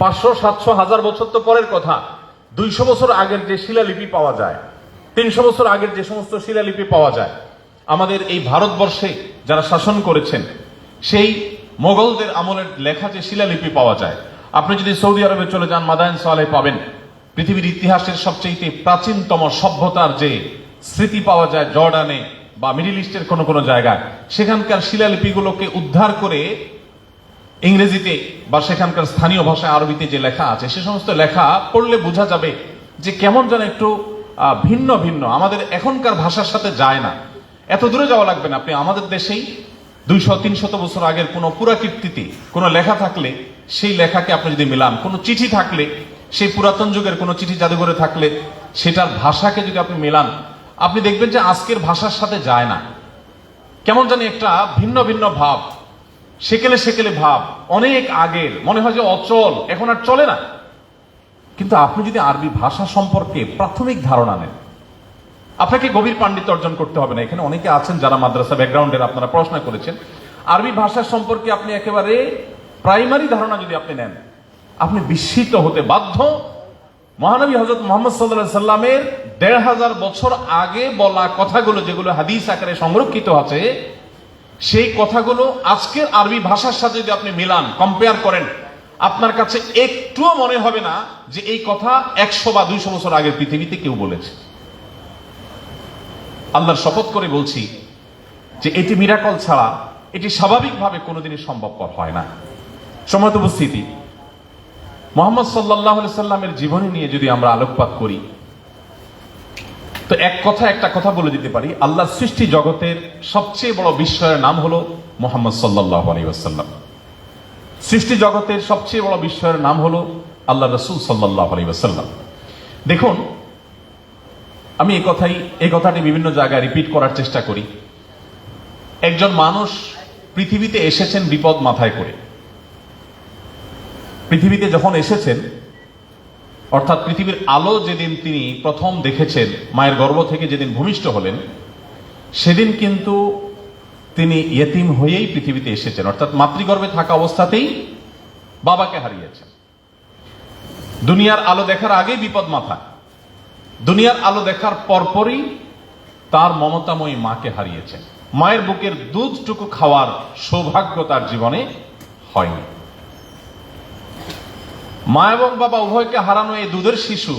500, 700, 1000 বছর তো পরের কথা। 200 বছর আগের যে শিলালিপি পাওয়া যায়, 300 বছর আগের যে সমস্ত শিলালিপি পাওয়া যায়, আমাদের এই ভারতবর্ষে যারা শাসন করেছেন সেই মোগলদের আমলের লেখা যে শিলালিপি পাওয়া যায়, আপনি যদি সৌদি আরবে চলে যান, মাদায়েন সালেহ পাবেন। পৃথিবীর ইতিহাসের সবচেয়ে প্রাচীনতম সভ্যতার যে স্মৃতি পাওয়া যায় জর্ডানে বা মিডিল ইস্টের কোন কোন জায়গায়, সেখানকার শিলালিপিগুলোকে উদ্ধার করে ইংরেজিতে বা সেখানকার স্থানীয় ভাষায় আরবিতে যে লেখা আছে, সে সমস্ত লেখা পড়লে বোঝা যাবে যে কেমন যেন একটু ভিন্ন ভিন্ন, আমাদের এখনকার ভাষার সাথে যায় না। এত দূরে যাওয়া লাগবে না, আপনি আমাদের দেশেই 200-300 বছর আগের কোন পুরাকীর্তিতে কোন লেখা থাকলে সেই লেখাকে আপনি যদি মিলান, কোন চিঠি থাকলে, সেই পুরাতন যুগের কোন চিঠি জাদুঘরে থাকলে সেটার ভাষাকে যদি আপনি মেলান, আপনি দেখবেন যে আজকের ভাষার সাথে যায় না, কেমন জানি একটা ভিন্ন ভিন্ন ভাব, সেকেলে সেকেলে ভাব, অনেক আগের, মনে হয় যে অচল, এখন আর চলে না। কিন্তু আপনি যদি আরবি ভাষা সম্পর্কে প্রাথমিক ধারণা নেন, আপনাকে গভীর পাণ্ডিত্য অর্জন করতে হবে না। এখানে অনেকে আছেন যারা মাদ্রাসা ব্যাকগ্রাউন্ডের, আপনারা পড়াশোনা করেছেন। আরবি ভাষা সম্পর্কে আপনি একেবারে প্রাইমারি ধারণা যদি আপনি নেন, আপনি বিস্মিত হতে বাধ্য। মহানবী হযরত মুহাম্মদ সাল্লাল্লাহু আলাইহি সাল্লামের 1500 বছর আগে বলা কথাগুলো, যেগুলো হাদিস আকারে সংরক্ষিত আছে, সেই কথাগুলো আজকের আরবি ভাষার সাথে যদি আপনি মিলান, কম্পেয়ার করেন, আপনার কাছে একটুও মনে হবে না যে এই কথা 100 বা 200 বছর আগের পৃথিবীতে কেউ বলেছে। আল্লাহর শপথ করে বলছি যে এটি মিরাকল ছাড়া এটি স্বাভাবিকভাবে কোনোদিনই সম্ভবপর হয় না। সম্মানিত উপস্থিতি, মুহাম্মদ সাল্লাল্লাহু আলাইহি সাল্লামের জীবনী নিয়ে যদি আমরা আলোকপাত করি, তো একটা কথা বলে দিতে পারি, আল্লাহর সৃষ্টি জগতের সবচেয়ে বড় বিস্ময়ের নাম হলো মুহাম্মদ সাল্লাল্লাহু আলাইহি ওয়াসাল্লাম। সৃষ্টি জগতের সবচেয়ে বড় বিস্ময়ের নাম হলো আল্লাহ রাসূল সাল্লাল্লাহু আলাইহি ওয়াসাল্লাম। দেখুন, আমি এই কথাটি বিভিন্ন জায়গায় রিপিট করার চেষ্টা করি। একজন মানুষ পৃথিবীতে এসেছেন বিপদ মাথায় করে। পৃথিবীতে যখন এসেছেন, অর্থাৎ পৃথিবীর আলো যেদিন তিনি প্রথম দেখেছেন, মায়ের গর্ভ থেকে যেদিন ভূমিষ্ঠ হলেন, সেদিন কিন্তু তিনি ইয়েতিম হয়েই পৃথিবীতে এসেছেন, অর্থাৎ মাতৃগর্ভে থাকা অবস্থাতেই বাবাকে হারিয়েছেন। দুনিয়ার আলো দেখার আগেই বিপদ মাথা, দুনিয়ার আলো দেখার পরপরই তার মমতাময়ী মাকে হারিয়েছেন। মায়ের বুকের দুধটুকু খাওয়ার সৌভাগ্য তার জীবনে হয়নি। মা এবং বাবা উভয়কে হারানো এই দুধের শিশু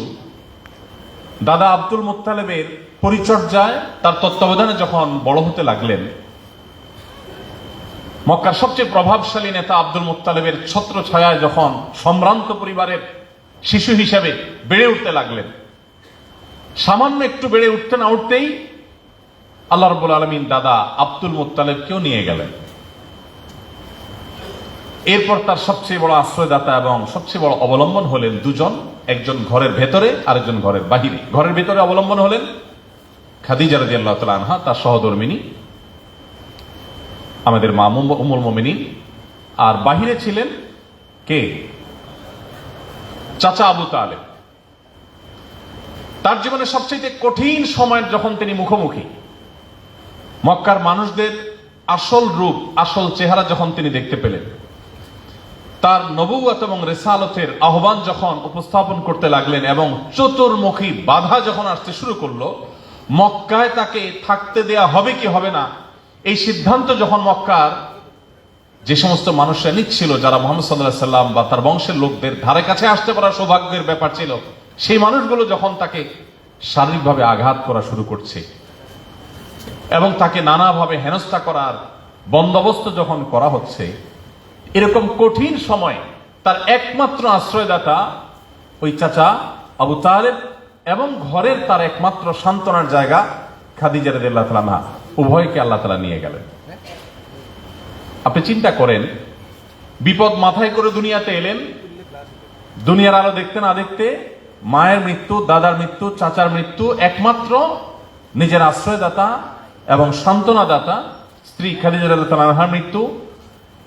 দাদা আব্দুল মুত্তালিবের পরিচর্যায়, তার তত্ত্বাবধানে যখন বড় হতে লাগলেন, মক্কার সবচেয়ে প্রভাবশালী নেতা আব্দুল মুত্তালিবের ছত্র ছায়ায় যখন সম্ভ্রান্ত পরিবারের শিশু হিসেবে বেড়ে উঠতে লাগলেন, সামান্য একটু বেড়ে উঠতে না উঠতেই আল্লাহ রাব্বুল আলামিন দাদা আব্দুল মুত্তালিবকেও নিয়ে গেলেন। এরপর তার সবচেয়ে বড় আশ্রয়দাতা এবং সবচেয়ে বড় অবলম্বন হলেন দুজন, একজন ঘরের ভেতরে, আরেকজন ঘরের বাহিরে। ঘরের ভেতরে অবলম্বন হলেন খাদিজা রাদিয়াল্লাহু তাআলা আনহা, তার সহধর্মিণী, আমাদের মা উম্মুল মুমিনিন। আর বাহিরে ছিলেন কে? চাচা আবু তালেব। তার জীবনে সবচেয়ে কঠিন সময়ের যখন তিনি মুখোমুখি, মক্কার মানুষদের আসল রূপ, আসল চেহারা যখন তিনি দেখতে পেলেন, তার নবুয়ত এবং রিসালতের আহ্বান যখন উপস্থাপন করতে লাগলেন এবং চতুর্মুখী বাধা যখন আসতে শুরু করলো, মক্কায় তাকে থাকতে দেয়া হবে কি হবে না, এই সিদ্ধান্ত যখন মক্কার যে সমস্ত মানুষরা নিচ্ছিল, যারা মুহাম্মদ সাল্লাল্লাহু আলাইহি সাল্লাম বা তার বংশের লোকদের ধারে কাছে আসতে পারার সৌভাগ্যের ব্যাপার ছিল, সেই মানুষগুলো যখন তাকে শারীরিকভাবে আঘাত করা শুরু করছে এবং তাকে নানাভাবে হেনস্থা করার বন্দোবস্ত যখন করা হচ্ছে, এরকম কঠিন সময় তার একমাত্র আশ্রয়দাতা ওই চাচা আবু তালেব এবং ঘরের তার একমাত্র সান্ত্বনার জায়গা খাদিজা রাদিয়াল্লাহু তাআলা আনহা, উভয়কে আল্লাহ তাআলা নিয়ে গেলেন। আপনি চিন্তা করেন, বিপদ মাথায় করে দুনিয়াতে এলেন, দুনিয়ার আলো দেখতে না দেখতে মায়ের মৃত্যু, দাদার মৃত্যু, চাচার মৃত্যু, একমাত্র নিজের আশ্রয়দাতা এবং সান্ত্বনাদাতা স্ত্রী খাদিজা রাদিয়াল্লাহু তাআলা আনহার মৃত্যু।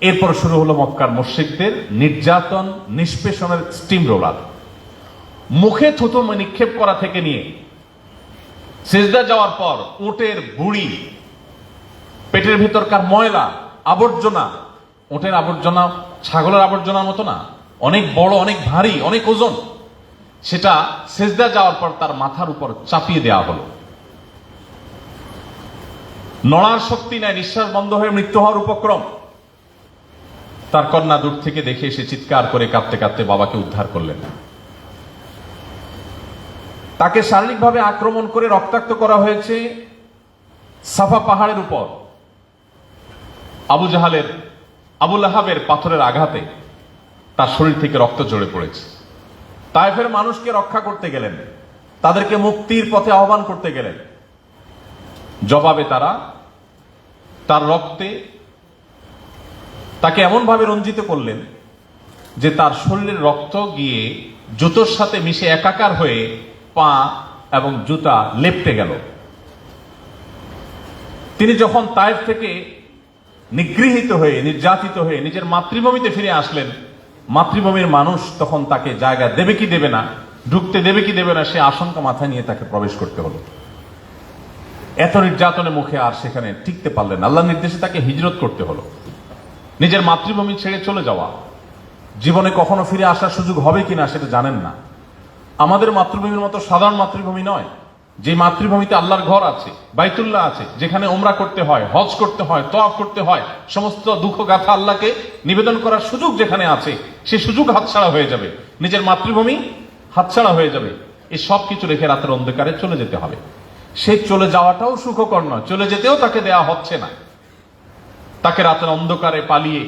এরপর শুরু হলো মক্কার মুশরিকদের নির্যাতন, নিষ্পেষণের স্টিম রোলার। মুখে থুতু নিক্ষেপ করা থেকে নিয়ে সিজদা যাওয়ার পর উটের বুড়ি, পেটের ভেতরকার ময়লা, আবর্জনা, উটের আবর্জনা ছাগলের আবর্জনার মতো না, অনেক বড়, অনেক ভারী, অনেক ওজন, সেটা সেজদা যাওয়ার পর তার মাথার উপর চাপিয়ে দেওয়া হলো। নড়ার শক্তি নাই, নিঃশ্বাস বন্ধ হয়ে মৃত্যু হওয়ার উপক্রম। তার কন্যা দূর থেকে দেখে এসে চিৎকার করে কাঁদতে কাঁদতে বাবাকে উদ্ধার করলেন। তাকে শারীরিকভাবে আক্রমণ করে রক্তাক্ত করা হয়েছে সাফা পাহাড়ের উপর। আবু লাহাবের পাথরের আঘাতে তার শরীর থেকে রক্ত ঝরে পড়েছে। তায়েফের মানুষকে রক্ষা করতে গেলেন, তাদেরকে মুক্তির পথে আহ্বান করতে গেলেন। জবাবে তারা তার রক্তে তাকে এমন ভাবে রঞ্জিত করলেন যে তার শরীরের রক্ত গিয়ে জুতোর সাথে মিশে একাকার হয়ে পা এবং জুতা লেপ্টে গেল। তিনি যখন তায়েফ থেকে নিগৃহীত হয়ে, নির্যাতিত হয়ে নিজের মাতৃভূমিতে ফিরে আসলেন, মাতৃভূমির মানুষ তখন তাকে জায়গা দেবে কি দেবে না, ঢুকতে দেবে কি দেবে না, সে আশঙ্কা মাথায় নিয়ে তাকে প্রবেশ করতে হলো। এত নির্যাতনের মুখে আর সেখানে টিকতে পারলেন, আল্লাহর নির্দেশে তাকে হিজরত করতে হলো। নিজের মাতৃভূমি ছেড়ে চলে যাওয়া, জীবনে কখনো ফিরে আসার সুযোগ হবে কিনা সেটা জানেন না। আমাদের মাতৃভূমির মতো সাধারণ মাতৃভূমি নয়, যে মাতৃভূমিতে আল্লাহর ঘর আছে, বাইতুল্লাহ আছে, যেখানে উমরা করতে হয়, হজ করতে হয়, তওয়াফ করতে হয়, সমস্ত দুঃখ গাথা আল্লাহকে নিবেদন করার সুযোগ যেখানে আছে, সেই সুযোগ হাতছাড়া হয়ে যাবে, নিজের মাতৃভূমি হাতছাড়া হয়ে যাবে। এই সব কিছু রেখে রাতের অন্ধকারে চলে যেতে হবে। সে চলে যাওয়াটাও সুখকর নয়, চলে যেতেও তাকে দেয়া হচ্ছে না। তাকে রাতের অন্ধকারে পালিয়ে,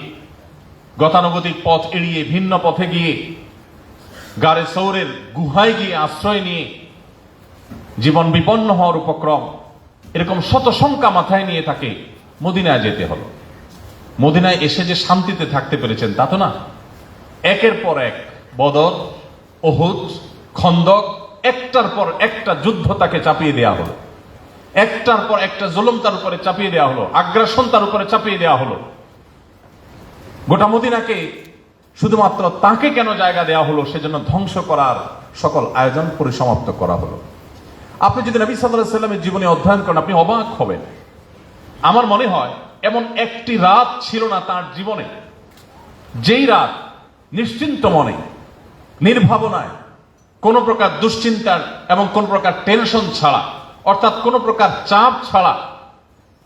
গতানুগতিক পথ এড়িয়ে, ভিন্ন পথে গিয়ে, গারে সৌরের গুহায় গিয়ে আশ্রয় নিয়ে জীবন বিপন্ন হওয়ার উপক্রম। এরকম শত শঙ্কা মাথায় নিয়ে তাকে মদিনায় যেতে হলো। মদিনায় এসে যে শান্তিতে থাকতে পেরেছেন তা তো না। একের পর এক বদর, উহুদ, খন্দক, একটার পর একটা যুদ্ধ তাকে চাপিয়ে দেওয়া হলো, একটার পর একটা জুলুম তার উপরে চাপিয়ে দেওয়া হলো, আগ্রাসন তার উপরে চাপিয়ে দেওয়া হলো। গোটা মদিনাকে শুধুমাত্র তাকে কেন জায়গা দেওয়া হলো, সেজন্য ধ্বংস করার সকল আয়োজন পরিসমাপ্ত করা হলো। আপনি যদি নবী সাল্লাল্লাহু আলাইহি ওয়াসাল্লামের জীবনে অধ্যয়ন করেন, আপনি অবাক হবেন। আমার মনে হয় এমন একটি রাত ছিল না তার জীবনে, যেই রাত নিশ্চিন্ত মনে, নির্ভাবনায়, কোন প্রকার দুশ্চিন্তার এবং কোন প্রকার টেনশন ছাড়া, অর্থাৎ কোন প্রকার চাপ ছাড়া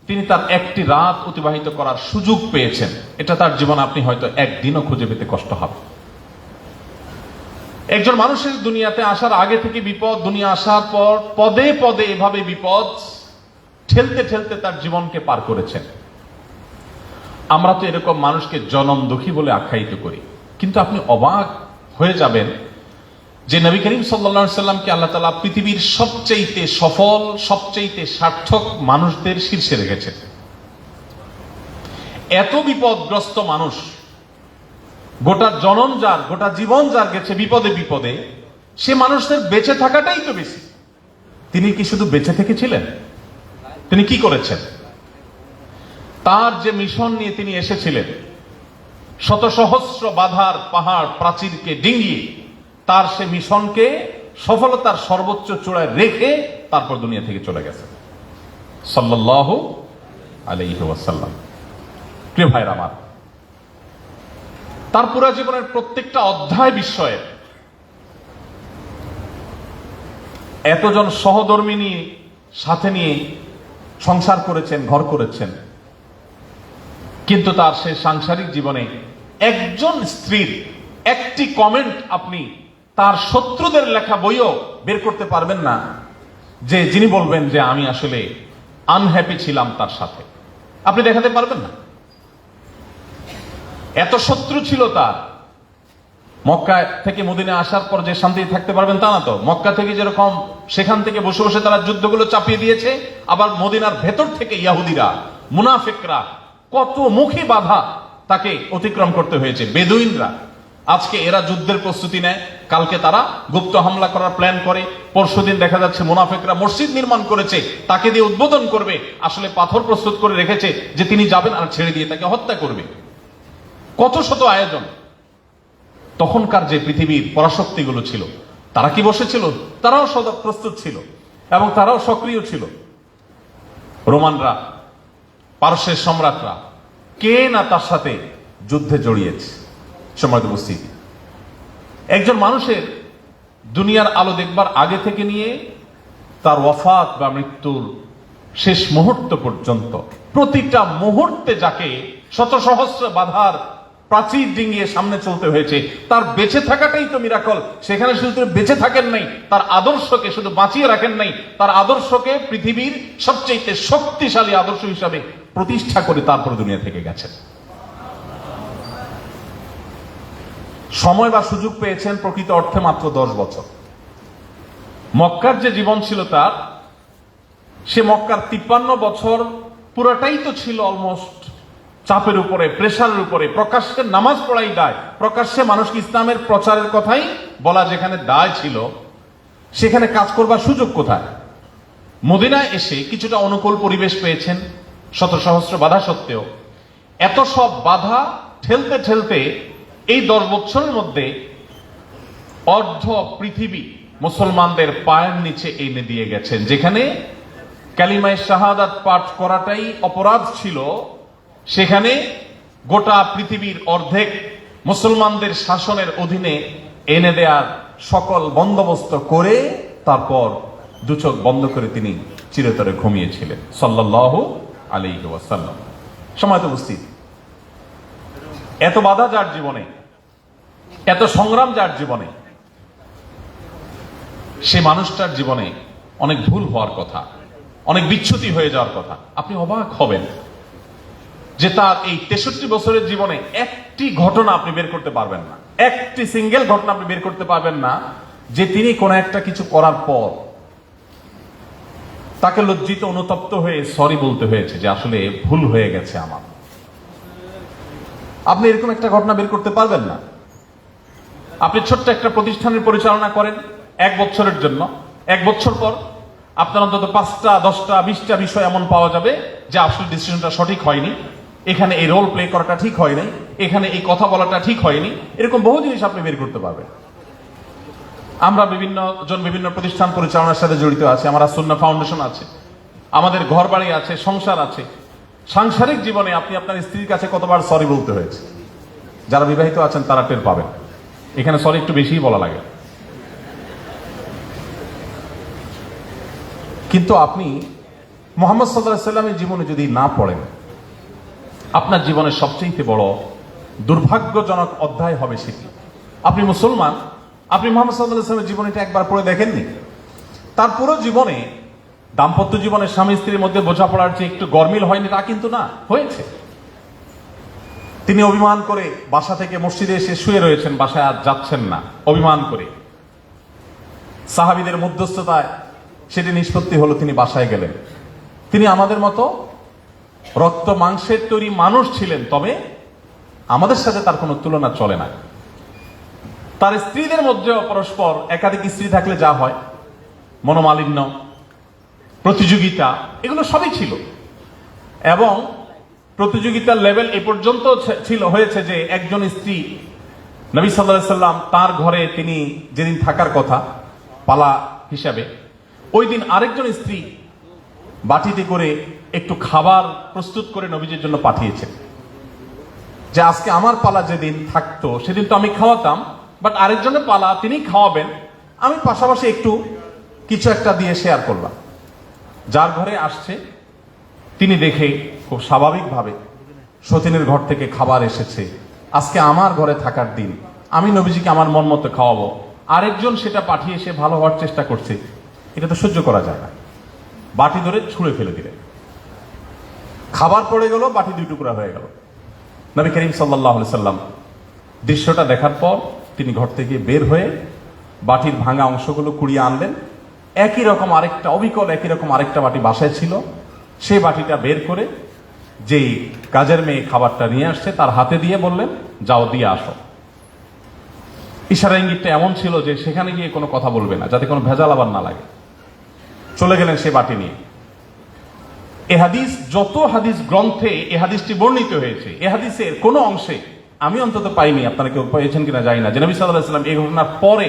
তিনি তার একটি রাত অতিবাহিত করার সুযোগ পেয়েছেন। এটা তার জীবনে আপনি হয়তো একদিনও খুঁজে পেতে কষ্ট হবে। একজন মানুষের দুনিয়াতে আসার আগে থেকে বিপদ, দুনিয়া আসার পর পদে পদে এভাবে বিপদ ঠেলতে ঠেলতে তার জীবনকে পার করেছেন। আমরা তো এরকম মানুষকে জনম দুঃখী বলে আখ্যায়িত করি, কিন্তু আপনি অবাক হয়ে যাবেন যে নবী করিম সাল্লাল্লাহু আলাইহি সাল্লামকে আল্লাহ তাআলা পৃথিবীর সবচেয়ে সফল, সবচেয়ে সার্থক মানুষদের শীর্ষে রেখেছেন। এত বিপদগ্রস্ত মানুষ, গোটা জনম যার, গোটা জীবন যার গেছে বিপদে বিপদে, সে মানুষদের বেঁচে থাকাটাই তো বেশি। তিনি কি শুধু বেঁচে থেকেছিলেন? তিনি কি করেছেন? তার যে মিশন নিয়ে তিনি এসেছিলেন, শত সহস্র বাধার পাহাড় প্রাচীরকে ডিঙ্গিয়ে তার সে মিশনকে সফলতার সর্বোচ্চ চূড়ায় রেখে তারপর দুনিয়া থেকে চলে গেছে সাল্লাল্লাহু আলাইহি ওয়াসাল্লাম। প্রিয় ভাইরা আমার, তার পুরা জীবনের প্রত্যেকটা অধ্যায় বিস্ময়ের। এতজন সহধর্মী নিয়ে, সাথে নিয়ে সংসার করেছেন, ঘর করেছেন, কিন্তু তার সেই সাংসারিক জীবনে একজন স্ত্রীর একটি কমেন্ট আপনি তার শত্রুদের লেখা বইও বের করতে পারবেন না যে যিনি বলবেন যে আমি আসলে আনহ্যাপি ছিলাম তার সাথে। আপনি দেখাতে পারবেন না। এত শত্রু ছিল তার। মক্কা থেকে মদিনায় আসার পর যে শান্তিতে থাকতে পারবেন তা না তো। মক্কা থেকে যেরকম সেখান থেকে বসে বসে তারা যুদ্ধগুলো চাপিয়ে দিয়েছে, আবার মদিনার ভেতর থেকে ইহুদিরা, মুনাফিকরা কত মুখী বাধা তাকে অতিক্রম করতে হয়েছে। বেদুইনরা আজকে এরা যুদ্ধের প্রস্তুতি নেয়, কালকে তারা গুপ্ত হামলা করার প্ল্যান করে, পরশুদিন দেখা যাচ্ছে মুনাফিকরা মসজিদ নির্মাণ করেছে, তাকে দিয়ে উদ্বোধন করবে, আসলে পাথর প্রস্তুত করে রেখেছে যে তিনি যাবেন আর ছেড়ে দিয়ে তাকে হত্যা করবে। কত শত আয়োজন। তখনকার যে পৃথিবীর পরাশক্তিগুলো ছিল, তারা কি বসেছিল? তারাও সদা প্রস্তুত ছিল এবং তারাও সক্রিয় ছিল। রোমানরা, পারস্যের সম্রাটরা, কে না তার সাথে যুদ্ধে জড়িয়েছে। সম্মানিত উপস্থিতি, একজন মানুষের দুনিয়ার আলো দেখবার আগে থেকে নিয়ে তার ওয়াফাত বা মৃত্যুর শেষ মুহূর্ত পর্যন্ত প্রতিটা মুহূর্তে যাকে শত সহস্র বাধার প্রাচীর ডিঙ্গিয়ে সামনে চলতে হয়েছে, তার বেঁচে থাকাটাই তো মিরাকল। সেখানে শুধু তিনি বেঁচে থাকেন নাই, তার আদর্শকে শুধু বাঁচিয়ে রাখেন নাই, তার আদর্শকে পৃথিবীর সবচেয়ে শক্তিশালী আদর্শ হিসাবে প্রতিষ্ঠা করে তারপরে দুনিয়া থেকে গেছেন। সময় বা সুযোগ পেয়েছেন প্রকৃত অর্থে মাত্র 10 বছর। মক্কার যে জীবন ছিল তার, সে মক্কার 53 বছর পুরাটাই তো ছিল অলমোস্ট চাপের উপরে, প্রেশারের উপরে। প্রকাশ্যে নামাজ পড়াই দায়, প্রকাশ্যে মানুষকে ইসলামের প্রচারের কথাই বলা যেখানে দায় ছিল, সেখানে কাজ করবার সুযোগ কোথায়? মদিনায় এসে কিছুটা অনুকূল পরিবেশ পেয়েছেন শত সহস্র বাধা সত্ত্বেও। এত সব বাধা ঠেলতে ঠেলতে এই 10 বছরের মধ্যে অর্ধ পৃথিবী মুসলমানদের পায়ের নিচে এনে দিয়ে গেছেন। যেখানে কালিমায়ে শাহাদাত পাঠ করাটাই অপরাধ ছিল, সেখানে গোটা পৃথিবীর অর্ধেক মুসলমানদের শাসনের অধীনে এনে দেওয়ার সকল বন্দোবস্ত করে তারপর দু চোখ বন্ধ করে তিনি চিরতরে ঘুমিয়েছিলেন সাল্লাল্লাহু আলাইহি ওয়াসাল্লাম। সময়ত উপস্থিত, এত বাধা যার জীবনে, এত সংগ্রাম যার জীবনে, সে মানুষটার জীবনে অনেক ভুল হওয়ার কথা, অনেক বিচ্যুতি হয়ে যাওয়ার কথা। আপনি অবাক হবেন যে তার এই 63 বছরের জীবনে একটি ঘটনা আপনি বের করতে পারবেন না, একটি সিঙ্গেল ঘটনা আপনি বের করতে পারবেন না যে তিনি কোন একটা কিছু করার পর তাকে লজ্জিত অনুতপ্ত হয়ে সরি বলতে হয়েছে যে আসলে ভুল হয়ে গেছে আমার। আপনি এরকম একটা ঘটনা বের করতে পারবেন না। আপনি ছোট্ট একটা প্রতিষ্ঠানের পরিচালনা করেন 1 বছরের জন্য, 1 বছর পর আপনার অন্তত 5টা 10টা 20টা বিষয় এমন পাওয়া যাবে যে আসলে ডিসিশনটা সঠিক হয়নি, এখানে এই রোল প্লে করাটা ঠিক হয় নাই, এখানে এই কথা বলাটা ঠিক হয়নি। এরকম বহু জিনিস আপনি বের করতে পারবেন। আমরা বিভিন্ন প্রতিষ্ঠান পরিচালনার সাথে জড়িত আছি, আমার সুন্নাহ ফাউন্ডেশন আছে, আমাদের ঘর বাড়ি আছে, সংসার আছে। সাংসারিক জীবনে আপনি আপনার স্ত্রীর কাছে কতবার সরি বলতে হয়েছে? যারা বিবাহিত আছেন তারা টের পাবেন, এখানে সরি একটু বেশিই বলা লাগে। কিন্তু আপনি মুহাম্মদ সাল্লাল্লাহু আলাইহি ওয়াসাল্লামের জীবনে যদি না পড়েন, আপনার জীবনের সবচেয়ে বড় দুর্ভাগ্যজনক অধ্যায় হবে সেটি। আপনি মুসলমান, আপনি মুহাম্মদ সাল্লাল্লাহু আলাইহি ওয়াসাল্লামের জীবনীটা একবার পড়ে দেখেননি? তার পুরো জীবনে, দাম্পত্য জীবনে স্বামী স্ত্রীর মধ্যে বোঝাপড়ার যে একটু গরমিল হয়নি তা কিন্তু না, হয়েছে। তিনি অভিমান করে বাসা থেকে মসজিদে এসে শুয়ে রয়েছেন, বাসায় আর যাচ্ছেন না, অভিমান করে। সাহাবীদের মধ্যস্থতায় সেটি নিষ্পত্তি হলো, তিনি বাসায় গেলেন। তিনি আমাদের মতো রক্ত মাংসের তৈরি মানুষ ছিলেন, তবে আমাদের সাথে তার কোনো তুলনা চলে না। তার স্ত্রীদের মধ্যেও পরস্পর একাধিক স্ত্রী থাকলে যা হয়, মনোমালিন্য, প্রতিযোগিতা, এগুলো সবই ছিল। এবং প্রতিযোগিতার লেভেল এ পর্যন্ত হয়েছে যে একজন স্ত্রী, নবী সাল্লাল্লাহু আলাইহি ওয়াসাল্লাম তার ঘরে তিনি যেদিন থাকার কথা পালা হিসাবে, ওই দিন আরেকজন স্ত্রী বাটিতে করে একটু খাবার প্রস্তুত করে নবীজির জন্য পাঠিয়েছেন, যে আজকে আমার পালা যেদিন থাকতো সেদিন তো আমি খাওয়াতাম, বাট আরেকজনের পালা তিনি খাওয়াবেন, আমি পাশাপাশি একটু কিছু একটা দিয়ে শেয়ার করলাম। যার ঘরে আসছে তিনি দেখে খুব স্বাভাবিকভাবে সতীনের ঘর থেকে খাবার এসেছে, আজকে আমার ঘরে থাকার দিন, আমি নবীজিকে আমার মন মতো খাওয়াবো, আরেকজন সেটা পাঠিয়ে সে ভালো হওয়ার চেষ্টা করছে, এটা তো সহ্য করা যায় না। বাটি ধরে ছুঁড়ে ফেলে দিলেন, খাবার পড়ে গেল, বাটি 2 টুকরা হয়ে গেল। নবী করিম সাল্লাল্লাহু আলাইহি সাল্লাম দৃশ্যটা দেখার পর তিনি ঘর থেকে বের হয়ে বাটির ভাঙা অংশগুলো কুড়িয়ে আনলেন। একই রকম আরেকটা অবিকল একই রকম আরেকটা বাটি বাসায় ছিল, সেই বাটিটা বের করে যেই কাজের মেয়ে খাবারটা নিয়ে আসছে তার হাতে দিয়ে বললেন, যাও দিয়ে আসো। ইশারা ইঙ্গিতটা এমন ছিল যে সেখানে গিয়ে কোনো কথা বলবে না, যাতে কোনো ভেজাল আবার না লাগে। চলে গেলেন সে বাটি নিয়ে। এ হাদিস, যত হাদিস গ্রন্থে এ হাদিসটি বর্ণিত হয়েছে, এ হাদিসের কোনো অংশে আমি অন্তত পাইনি, আপনারা কেউ পেয়েছেন কিনা জানি না, যে নবী সাল্লাল্লাহু আলাইহি ওয়াসাল্লাম এই ঘটনার পরে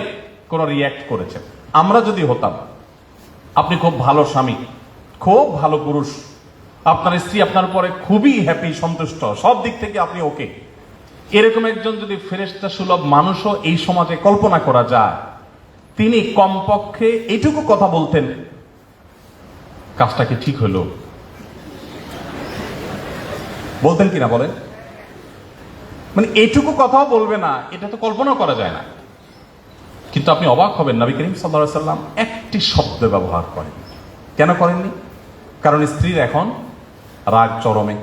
কোন রিয়্যাক্ট করেছেন। আমরা যদি হতাম, আপনি খুব ভালো স্বামী, খুব ভালো পুরুষ, আপনার স্ত্রী আপনার পরে খুবই হ্যাপি, সন্তুষ্ট, সব দিক থেকে আপনি ওকে, এরকম একজন যদি ফেরেশতা সুলভ মানুষও এই সমাজে কল্পনা করা যায়, তিনি কমপক্ষে এইটুকু কথা বলতেন, কাজটা কি ঠিক হলো? বলতেন কিনা বলেন? মানে এইটুকু কথাও বলবে না, এটা তো কল্পনা করা যায় না। কিন্তু আপনি অবাক হবেন, নবী করিম সাল্লাল্লাহু আলাইহি সাল্লাম একটি শব্দ ব্যবহার করেন। কেন করেননি? কারণ স্ত্রীর এখন রাগ চরমে।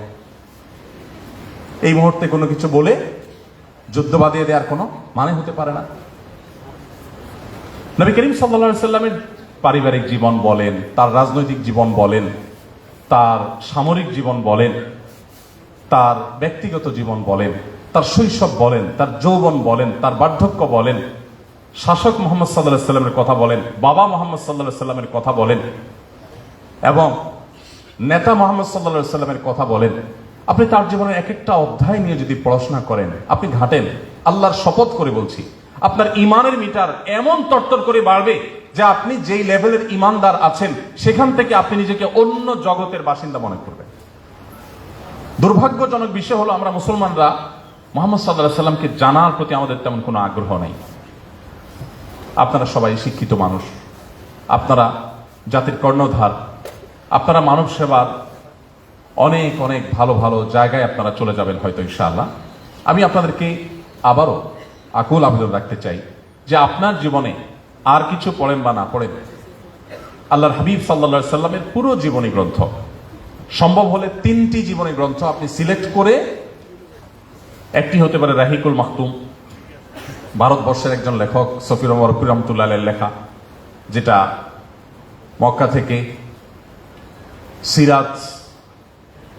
এই মুহূর্তে কোনো কিছু বলে যুদ্ধ বাঁধিয়ে দেওয়ার কোনো মানে হতে পারে না। নবী করিম সাল্লাল্লাহু আলাইহি সাল্লামের পারিবারিক জীবন বলেন, তার রাজনৈতিক জীবন বলেন, তার সামরিক জীবন বলেন, তার ব্যক্তিগত জীবন বলেন, তার শৈশব বলেন, তার যৌবন বলেন, তার বার্ধক্য বলেন, শাসক মুহাম্মদ সাল্লাল্লাহু আলাইহি সাল্লামের কথা বলেন, বাবা মুহাম্মদ সাল্লাল্লাহু আলাইহি সাল্লামের কথা বলেন, এবং নেতা মুহাম্মদ সাল্লাল্লাহু আলাইহি সাল্লামের কথা বলেন। আপনি তার জীবনের এক একটা অধ্যায় নিয়ে যদি পড়াশোনা করেন, আপনি ঘাটেন, আল্লাহর শপথ করে বলছি, আপনার ইমানের মিটার এমন তরতর করে বাড়বে যে আপনি যেই লেভেলের ইমানদার আছেন সেখান থেকে আপনি নিজেকে অন্য জগতের বাসিন্দা মনে করবেন। দুর্ভাগ্যজনক বিষয় হলো, আমরা মুসলমানরা মুহাম্মদ সাল্লাল্লাহু আলাইহি সাল্লামকে জানার প্রতি আমাদের তেমন কোনো আগ্রহ নাই। আপনারা সবাই শিক্ষিত মানুষ, আপনারা জাতির কর্ণধার, আপনারা মানব সেবার অনেক অনেক ভালো ভালো জায়গায় আপনারা চলে যাবেন হয়তো ইনশাআল্লাহ। আমি আপনাদেরকে আবারও আকুল আবেদন রাখতে চাই যে আপনার জীবনে আর কিছু পড়েন বা না পড়েন, আল্লাহর হাবিব সাল্লাল্লাহু আলাইহি সাল্লামের পুরো জীবনী গ্রন্থ, সম্ভব হলে 3টি জীবনী গ্রন্থ আপনি সিলেক্ট করে, একটি হতে পারে রাহিকুল মাখতুম, ভারতবর্ষের একজন লেখক সফির ওমর রহমাতুল্লাহ আলাইহির লেখা, যেটা মক্কা থেকে সিরাত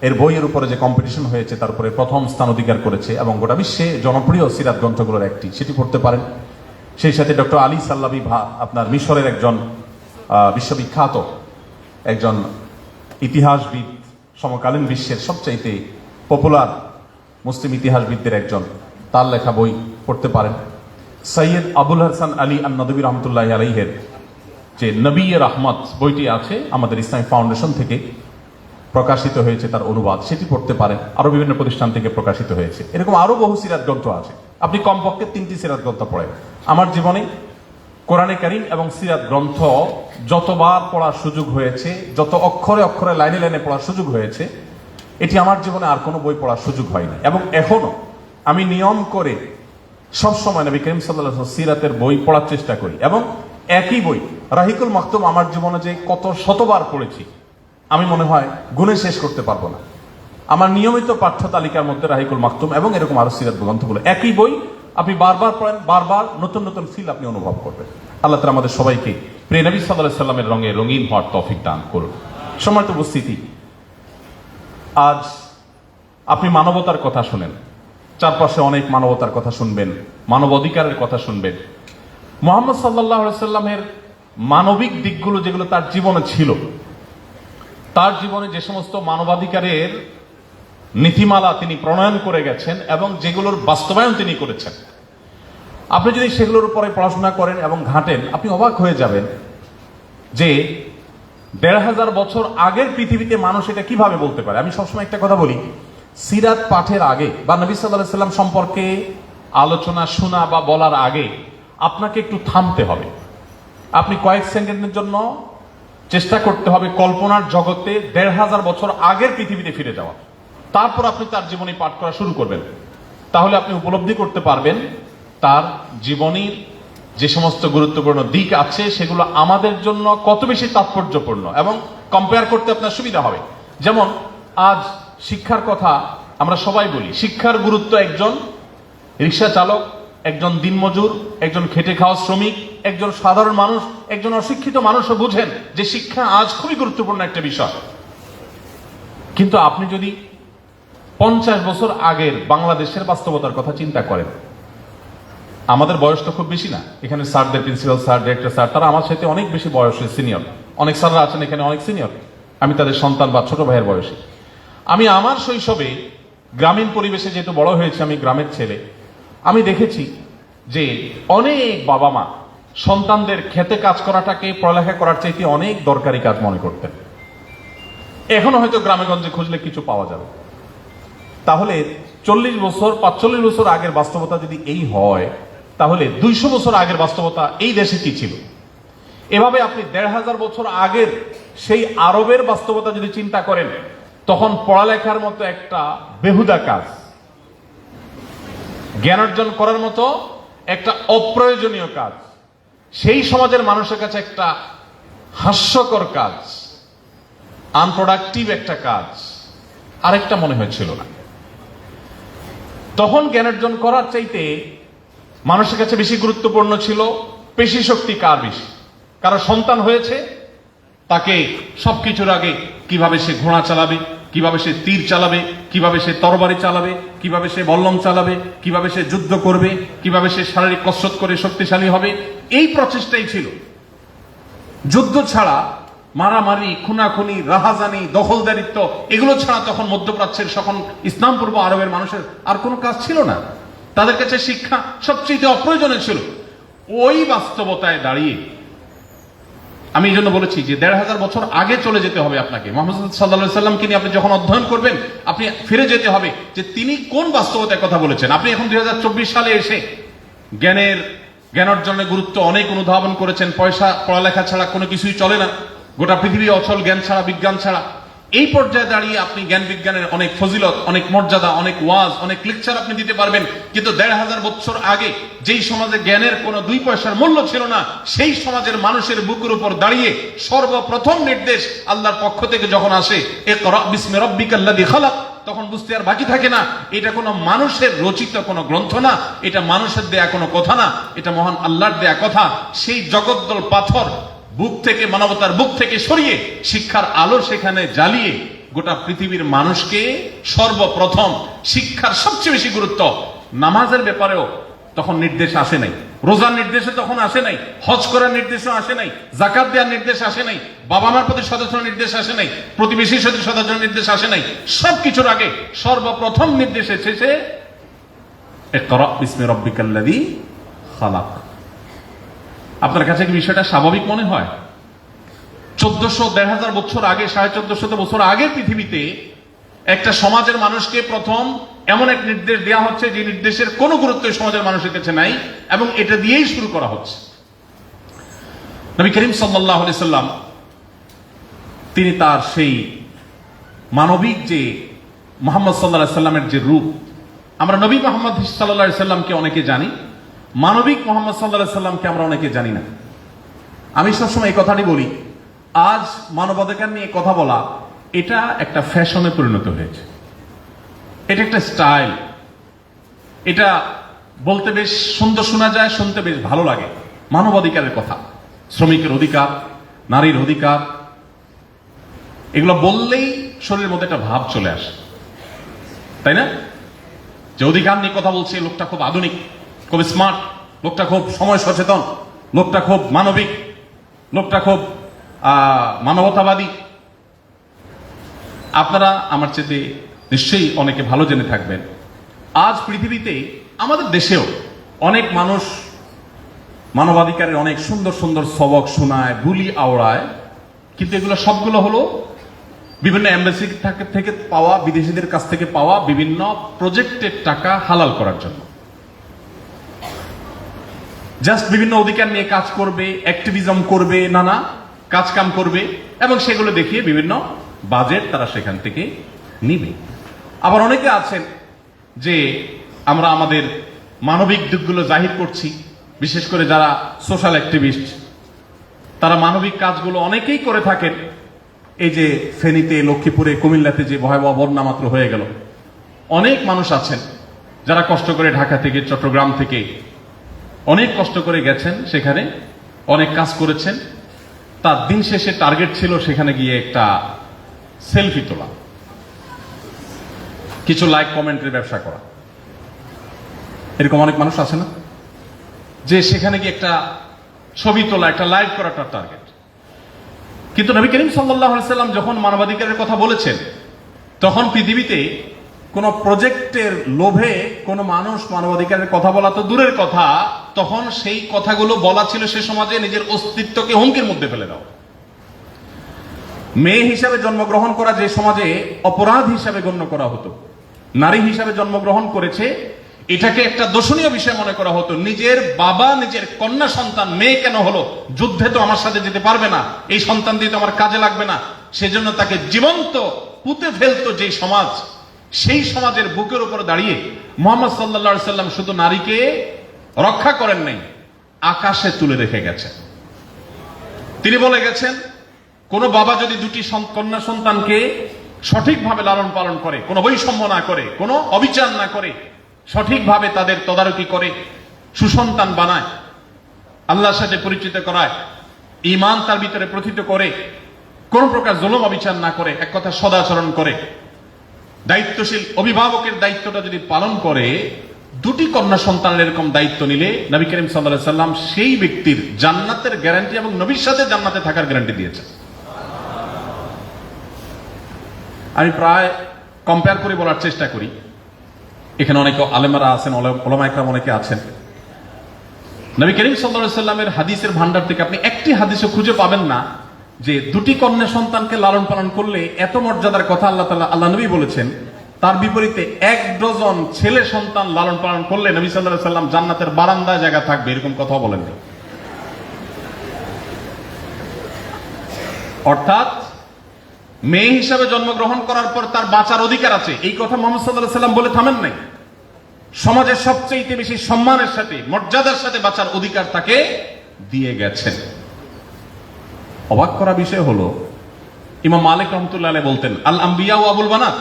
এর বইয়ের উপরে যে কম্পিটিশন হয়েছে তার উপরে প্রথম স্থান অধিকার করেছে এবং গোটা বিশ্বে জনপ্রিয় সিরাত গ্রন্থগুলোর একটি, সেটি পড়তে পারেন। সেই সাথে ডক্টর আলী সাল্লাবি আপনার মিশরের একজন বিশ্ববিখ্যাত একজন ইতিহাসবিদ, সমকালীন বিশ্বের সবচাইতে পপুলার মুসলিম ইতিহাসবিদদের একজন, তার লেখা বই পড়তে পারেন। সৈয়দ আবুল হাসান আলী আন-নদভী রহমতুল্লাহ আলাইহের যে নবী রাহমত বইটি আছে, আমাদের ইসলামিক ফাউন্ডেশন থেকে প্রকাশিত হয়েছে, তার অনুবাদ, সেটি পড়তে পারেন। আরো বিভিন্ন প্রতিষ্ঠান থেকে প্রকাশিত হয়েছে। এরকম আরো বহু সিরাত গ্রন্থ আছে, আপনি কমপক্ষে 3টি সিরাত গ্রন্থ পড়েন। আমার জীবনে কোরআনে কারীম এবং সিরাত গ্রন্থ যতবার পড়ার সুযোগ হয়েছে, যত অক্ষরে অক্ষরে লাইনে লাইনে পড়ার সুযোগ হয়েছে, এটি আমার জীবনে আর কোনো বই পড়ার সুযোগ হয়নি। এবং এখনো আমি নিয়ম করে সবসময় নবী করিম সাল্লাল্লাহু আলাইহি ওয়াসাল্লাম সিরাতের বই পড়ার চেষ্টা করি। এবং একই বই রাহিকুল মাখতুম আমার জীবনে যে কত শতবার পড়েছি আমি মনে হয় গুণে শেষ করতে পারবো না। আমার নিয়মিত পাঠ্য তালিকার মধ্যে রাহিকুল মাখতুম এবং এরকম আরো সিরাত গ্রন্থগুলো, একই বই আপনি বারবার পড়েন, বারবার নতুন নতুন ফিল আপনি অনুভব করবেন। আল্লাহ তাআলা আমাদের সবাইকে প্রিয় নবী সাল্লাল্লাহু আলাইহি সাল্লামের রঙে রঙিন হওয়ার তৌফিক দান করুন। সম্মানিত উপস্থিতি, আজ আপনি মানবতার কথা শুনেন, চারপাশে অনেক মানবতার কথা শুনবেন, মানব অধিকারের কথা শুনবেন। মুহাম্মদ সাল্লাল্লাহু আলাইহি সাল্লামের মানবিক দিকগুলো যেগুলো তার জীবনে ছিল, তার জীবনে যে সমস্ত মানবাধিকারের নীতিমালা তিনি প্রণয়ন করে গেছেন এবং যেগুলোর বাস্তবায়ন তিনি করেছেন, আপনি যদি সেগুলোর উপরে পড়াশোনা করেন এবং ঘাটেন, আপনি অবাক হয়ে যাবেন যে ১৫০০ বছর আগের পৃথিবীতে মানুষ এটা কিভাবে বলতে পারে। আমি সবসময় একটা কথা বলি, সিরাত পাঠের আগে বা নবী সাল্লাল্লাহু আলাইহি সাল্লাম সম্পর্কে আলোচনা শোনা বা বলার আগে আপনাকে একটু থামতে হবে। আপনি কয়েক সেকেন্ডের জন্য চেষ্টা করতে হবে কল্পনার জগতে ১৫০০ বছর আগের পৃথিবীতে ফিরে যাওয়া, তারপর আপনি তার জীবনী পাঠ করা শুরু করবেন। তাহলে আপনি উপলব্ধি করতে পারবেন তার জীবনীর যে সমস্ত গুরুত্বপূর্ণ দিক আছে সেগুলো আমাদের জন্য কত বেশি তাৎপর্যপূর্ণ, এবং কম্পেয়ার করতে আপনার সুবিধা হবে। যেমন আজ শিক্ষার কথা আমরা সবাই বলি, শিক্ষার গুরুত্ব একজন রিক্সা চালক, একজন দিনমজুর, একজন খেটে খাওয়া শ্রমিক, একজন সাধারণ মানুষ, একজন অশিক্ষিত মানুষও বুঝেন যে শিক্ষা আজ খুবই গুরুত্বপূর্ণ একটা বিষয়। কিন্তু আপনি যদি 50 বছর আগের বাংলাদেশের বাস্তবতার কথা চিন্তা করেন, আমাদের বয়স তো খুব বেশি না, এখানে স্যারদের, প্রিন্সিপাল স্যার, ডিরেক্টর স্যার, তারা আমার সাথে অনেক বেশি বয়সের সিনিয়র, অনেক স্যাররা আছেন এখানে অনেক সিনিয়র, আমি তাদের সন্তান বা ছোট ভাইয়ের বয়সী। আমি আমার শৈশবে গ্রামীণ পরিবেশে যেহেতু বড় হয়েছে, আমি গ্রামের ছেলে, আমি দেখেছি যে অনেক বাবা মা সন্তানদের খেতে কাজ করাটাকে পড়ালেখা করার চাইতে অনেক দরকারি কাজ মনে করতেন। এখনো হয়তো গ্রামে গঞ্জে খুঁজলে কিছু পাওয়া যাবে। তাহলে 40 বছর 45 বছর আগের বাস্তবতা যদি এই হয়, তাহলে 200 বছর আগের বাস্তবতা এই দেশে কি ছিল? এভাবে আপনি 1500 বছর আগের সেই আরবের বাস্তবতা যদি চিন্তা করেন, তখন পড়ালেখার মতো একটা বেহুদা কাজ, জ্ঞান অর্জন করার মতো একটা অপ্রয়োজনীয় কাজ, সেই সমাজের মানুষের কাছে একটা হাস্যকর কাজ, আনপ্রোডাক্টিভ একটা কাজ আরেকটা মনে হয়েছিল না। তখন জ্ঞান অর্জন করার চাইতে মানুষের কাছে বেশি গুরুত্বপূর্ণ ছিল পেশি শক্তি কার বেশি। কারো সন্তান হয়েছে, তাকে সবকিছুর আগে কিভাবে সে ঘোড়া চালাবে, কিভাবে সে তীর চালাবে, কিভাবে সে তরবারি চালাবে, কিভাবে সে বল্লম চালাবে, কিভাবে সে যুদ্ধ করবে, কিভাবে সে শারীরিক কসরত করে শক্তিশালী হবে, এই প্রচেষ্টাই ছিল। যুদ্ধ ছাড়া, মারামারি, খুনাখুনি, রাহাজানি, দখলদারিত্ব, এগুলো ছাড়া তখন মধ্যপ্রাচ্যের সকল ইসলাম পূর্ব আরবের মানুষের আর কোনো কাজ ছিল না। তাদের কাছে শিক্ষা সবচেয়ে অপ্রয়োজনীয় ছিল। ওই বাস্তবতায় দাঁড়িয়ে আমি এই জন্য বলেছি যে 1500 বছর আগে চলে যেতে হবে আপনাকে। মুহাম্মদ সাল্লাল্লাহু আলাইহি সাল্লামকে নিয়ে আপনি যখন অধ্যয়ন করবেন, আপনি ফিরে যেতে হবে যে তিনি কোন বাস্তবতায় কথা বলেছেন। আপনি এখন 2024 সালে এসে জ্ঞান অর্জনের গুরুত্ব অনেক অনুধাবন করেছেন। পয়সা, পড়ালেখা ছাড়া কোনো কিছুই চলে না, গোটা পৃথিবী অচল জ্ঞান ছাড়া, বিজ্ঞান ছাড়া। এই পর্যায়ে দাঁড়িয়ে আপনি জ্ঞান বিজ্ঞানের অনেক ফজিলত, অনেক মর্যাদা, অনেক ওয়াজ, অনেক লেকচার আপনি দিতে পারবেন। কিন্তু 1500 বছর আগে যেই সমাজে জ্ঞানের কোনো 2 পয়সার মূল্য ছিল না, সেই সমাজের মানুষের বুকের উপর দাঁড়িয়ে সর্বপ্রথম নির্দেশ আল্লাহর পক্ষ থেকে যখন আসে, ইকরা বিসমি রাব্বিকাল্লাযী খালাক, তখন বুঝতে আর বাকি থাকে না এটা কোনো মানুষের রচিত কোনো গ্রন্থ না, এটা মানুষের দেয়া কোনো কথা না, এটা মহান আল্লাহর দেয়া কথা। সেই জগদ্দল পাথর বুক থেকে, মানবতার বুক থেকে সরিয়ে শিক্ষার আলো সেখানে জ্বালিয়ে গোটা পৃথিবীর মানুষকে সর্বপ্রথম শিক্ষার সবচেয়ে বেশি গুরুত্ব। নামাজের ব্যাপারেও তখন নির্দেশ আসে নাই, রোজার নির্দেশে তখন আসে নাই, হজ করার নির্দেশও আসে নাই, যাকাত দেওয়ার নির্দেশ আসে নাই, বাবা মার প্রতি সদাচরণের নির্দেশ আসে নাই, প্রতিবেশীর সাথে সদাচরণের নির্দেশ আসে নাই। সবকিছুর আগে সর্বপ্রথম নির্দেশ এসেছে ইকরা বিসমি রাব্বিকাল্লাযী খালাক। আপনার কাছে কি বিষয়টা স্বাভাবিক মনে হয়? 1400-1500 বছর আগে, 1450 বছর আগের পৃথিবীতে একটা সমাজের মানুষকে প্রথম এমন এক নির্দেশ দেওয়া হচ্ছে যে নির্দেশের কোনো গুরুত্ব সমাজের মানুষের কাছে নাই, এবং এটা দিয়েই শুরু করা হচ্ছে। নবী করিম সাল্লাল্লাহু আলাইহি সাল্লাম তিনি তার সেই মানবিক যে মুহাম্মদ সাল্লাল্লাহু আলাইহি সাল্লামের যে রূপ, আমরা নবী মুহাম্মদ সাল্লাল্লাহু আলাইহি সাল্লামকে অনেকে জানি, মানবিক মুহাম্মদ সাল্লাল্লাহু আলাইহি সাল্লামকে আমরা অনেকে জানি না। আমি সবসময় এই কথাটি বলি, আজ মানবাধিকার নিয়ে কথা বলা এটা একটা ফ্যাশনে পরিণত হয়েছে, এটা একটা স্টাইল, এটা বলতে বেশ সুন্দর শোনা যায়, শুনতে বেশ ভালো লাগে। মানবাধিকারের কথা, শ্রমিকের অধিকার, নারীর অধিকার, এগুলো বললেই শরীরের মধ্যে একটা ভাব চলে আসে, তাই না? যে অধিকার নিয়ে কথা বলছে, লোকটা খুব আধুনিক, খুব স্মার্ট, লোকটা খুব সময় সচেতন, লোকটা খুব মানবিক, লোকটা খুব মানবতাবাদী। আপনারা আমার চেয়ে নিশ্চয়ই অনেকে ভালো জেনে থাকবেন, আজ পৃথিবীতে আমাদের দেশেও অনেক মানুষ মানবাধিকারের অনেক সুন্দর সুন্দর সবক শোনায়, বুলি আওড়ায়, কিন্তু এগুলো সবগুলো হলো বিভিন্ন এমবাসি থেকে পাওয়া, বিদেশিদের কাছ থেকে পাওয়া বিভিন্ন প্রজেক্টের টাকা হালাল করার জন্য। জাস্ট বিভিন্ন অধিকার নিয়ে কাজ করবে, অ্যাক্টিভিজম করবে, নানা কাজ কাম করবে, এবং সেগুলো দেখিয়ে বিভিন্ন বাজেট তারা সেখান থেকে নিবে। আবার অনেকে আছেন যে আমরা আমাদের মানবিক দিকগুলো জাহির করছি, বিশেষ করে যারা সোশ্যাল অ্যাক্টিভিস্ট, তারা মানবিক কাজগুলো অনেকেই করে থাকেন। এই যে ফেনীতে, লক্ষ্মীপুরে, কুমিল্লাতে যে ভয়াবহ বন্যা মাত্র হয়ে গেল, অনেক মানুষ আছেন যারা কষ্ট করে ঢাকা থেকে, চট্টগ্রাম থেকে অনেক কষ্ট করে গেছেন, সেখানে অনেক কাজ করেছেন। তার দিন শেষে টার্গেট ছিল সেখানে গিয়ে একটা সেলফি তোলা, কিছু লাইক কমেন্টের ব্যবসা করা। এরকম অনেক মানুষ আছে না, যে সেখানে গিয়ে একটা ছবি তোলা, একটা লাইক করা তার টার্গেট। কিন্তু নবী করিম সাল্লাল্লাহু আলাইহি সাল্লাম যখন মানবাধিকারের কথা বলেছেন, তখন পৃথিবীতে কোন প্রজেক্টের লোভে কোন মানুষ মানবাধিকারের কথা বলা তো দূরের কথা, তখন সেই কথাগুলো বলা ছিল সে সমাজে নিজের অস্তিত্বকে হুমকির মধ্যে ফেলে দাও। মেয়ে হিসাবে জন্মগ্রহণ করা যে সমাজে অপরাধ হিসাবে গণ্য করা হতো, নারী হিসাবে জন্মগ্রহণ করেছে, এটাকে একটা দোষণীয় বিষয় মনে করা হতো। নিজের বাবা নিজের কন্যা সন্তান মেয়ে কেন হলো, যুদ্ধে তো আমার সাথে যেতে পারবে না, এই সন্তান দিয়ে তো আমার কাজে লাগবে না, সেজন্য তাকে জীবন্ত পুঁতে ফেলতো যে সমাজ, সেই সমাজের বুকের উপর দাঁড়িয়ে মুহাম্মদ সাল্লাল্লাহু আলাইহি সাল্লাম শুধু নারীকে রক্ষা করেন নাই, আকাশে তুলে রেখে গেছেন। তিনি বলে গেছেন, কোন বাবা যদি দুটি কন্যা সন্তানকে সঠিকভাবে লালন পালন করে, কোনো বৈষম্য না করে, কোনো অবিচার না করে, সঠিকভাবে তাদের তদারকি করে, সুসন্তান বানায়, আল্লাহর সাথে পরিচিত করায়, ঈমান তার ভিতরে প্রথিত করে, কোন প্রকার জুলুম অবিচার না করে, এক কথা সদাচরণ করে, দায়িত্বশীল অভিভাবকের দায়িত্বটা যদি পালন করে, দুটি কন্যা সন্তানের এরকম দায়িত্ব নিলে নবী করিম সাল্লাল্লাহু আলাইহি সাল্লাম সেই ব্যক্তির জান্নাতের গ্যারান্টি এবং নবীর সাথে জান্নাতে থাকার গ্যারান্টি দিয়েছেন। আমি প্রায় কম্পেয়ার করে বলার চেষ্টা করি, এখানে অনেকে আলেমারা আছেন, ওলামা ইকরাম অনেকে আছেন। নবী করিম সাল্লাল্লাহু আলাইহি সাল্লামের হাদিসের ভান্ডার থেকে আপনি একটি হাদিসও খুঁজে পাবেন না যে দুটি কন্যা সন্তানকে লালন পালন করলে এত মর্যাদার কথা আল্লাহ নবী বলেছেন, তার বিপরীতে 1 ডজন ছেলে সন্তান লালন পালন করলে নবী সাল্লাল্লাহু আলাইহি সাল্লাম জান্নাতের বারান্দায় জায়গা থাকবে, এরকম কথা বলেননি। অর্থাৎ মেয়ে হিসাবে জন্মগ্রহণ করার পর তার বাঁচার অধিকার আছে, এই কথা মুহাম্মদ সাল্লাল্লাহু আলাইহি সাল্লাম বলে থামেন নাই। সমাজের সবচেয়ে বেশি সম্মানের সাথে মর্যাদার সাথে বাঁচার অধিকার তাকে দিয়ে গেছেন। অবাক করা বিষয় হলো, ইমাম মালিক রাহমাতুল্লাহ আলাইহি বলতেন, আল আম্বিয়া ও আবুল বানাত।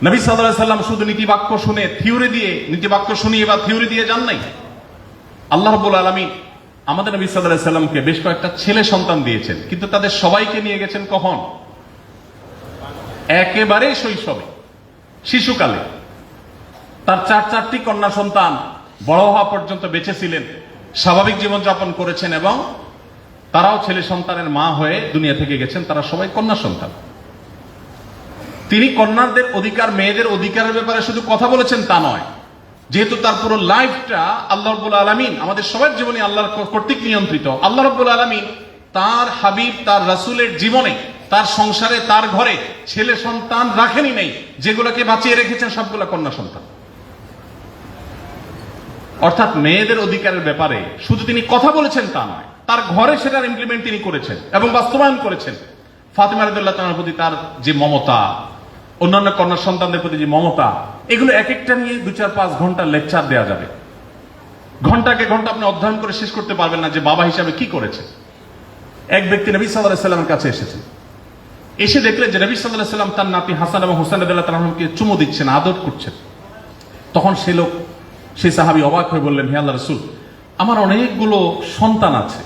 নবী সাল্লাল্লাহু আলাইহি সাল্লাম শুধু নীতিবাক্য শুনে নীতিবাক্য শুনিয়ে বা থিওরি দিয়ে যান নাই। আল্লাহ রাব্বুল আলামিন আমাদের নবী সাল্লাল্লাহু আলাইহি সাল্লামকে বেশ কয়েকটা ছেলে সন্তান দিয়েছেন, কিন্তু তাদের সবাইকে নিয়ে গেছেন কখন? একেবারে শৈশবে, শিশুকালে। তার 4টি কন্যা সন্তান বড় হওয়া পর্যন্ত বেঁচে ছিলেন, স্বাভাবিক জীবনযাপন করেছেন এবং তারাও ছেলে সন্তানের মা হয়ে দুনিয়া থেকে গেছেন, তারা সবাই কন্যা সন্তান। তিনি কন্যাদের অধিকার, মেয়েদের অধিকারের ব্যাপারে শুধু কথা বলেছেন তা নয়, যেহেতু তার পুরো লাইফটা আল্লাহ রাব্বুল আলামিন, আমাদের সবার জীবনে আল্লাহর কর্তৃক নিয়ন্ত্রিত, আল্লাহ রাব্বুল আলামিন তার হাবিব তার রাসূলের জীবনে, তার সংসারে, তার ঘরে ছেলে সন্তান রাখেনি নেই, যেগুলোকে বাঁচিয়ে রেখেছেন সবগুলো কন্যা সন্তান। অর্থাৎ মেয়েদের অধিকারের ব্যাপারে শুধু তিনি কথা বলেছেন তা নয়, তার ঘরে সেটার ইমপ্লিমেন্ট তিনি করেছেন এবং বাস্তবায়ন করেছেন। ফাতিমা রাদিয়াল্লাহু তাআলার প্রতি তার যে মমতা, অন্যান্য কন্যা সন্তানদের প্রতি যে মমতা, এগুলো এক একটা নিয়ে 2-4-5 ঘন্টা লেকচার দেওয়া যাবে। ঘন্টাকে ঘন্টা আপনি অধ্যয়ন করে শেষ করতে পারবেন না যে বাবা হিসাবে কি করেছে। এক ব্যক্তি নবী সাল্লাল্লাহু আলাইহি সাল্লামের কাছে এসেছে, এসে দেখলেন যে নবী সাল্লাল্লাহু আলাইহি সাল্লাম তার নাতি হাসান এবং হুসাইন রাদিয়াল্লাহু তাআলাকে চুমু দিচ্ছেন, আদর করছেন। তখন সেই সাহাবী অবাক হয়ে বললেন, হে আল্লাহর রাসূল, আমার অনেকগুলো সন্তান আছে,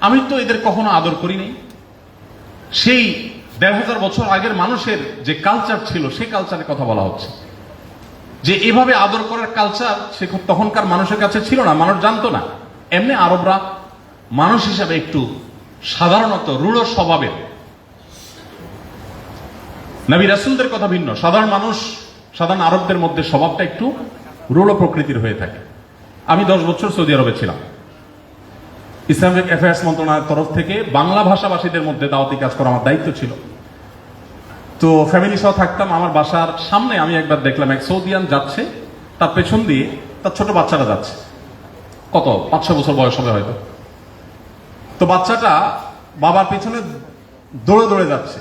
আমি তো এদের কখনো আদর করি নাই। সেই 1500 বছর আগের মানুষের যে কালচার ছিল, সেই কালচারের কথা বলা হচ্ছে, যে এভাবে আদর করার কালচার সে তখনকার মানুষের কাছে ছিল না, মানুষ জানতো না। এমনি আরবরা মানুষ হিসাবে একটু সাধারণত রূঢ় স্বভাবের, নবী রাসূলদের কথা ভিন্ন, সাধারণ আরবদের মধ্যে স্বভাবটা একটু রূঢ় প্রকৃতির হয়ে থাকে। আমি 10 বছর সৌদি আরবে ছিলাম, ইসলামিক অ্যাফেয়ার্স মন্ত্রণালয়ের তরফ থেকে বাংলা ভাষাভাষীদের মধ্যে দাওয়াতি কাজ করা আমার দায়িত্ব ছিল। তো ফ্যামিলি সহ থাকতাম। আমার বাসার সামনে আমি একবার দেখলাম এক সৌদিয়ান যাচ্ছে, তার পেছন দিয়ে তার ছোট বাচ্চারা যাচ্ছে, কত 5-6 বছর বয়স হবে হয়তো। তো বাচ্চাটা বাবার পেছনে দৌড়ে দৌড়ে যাচ্ছে,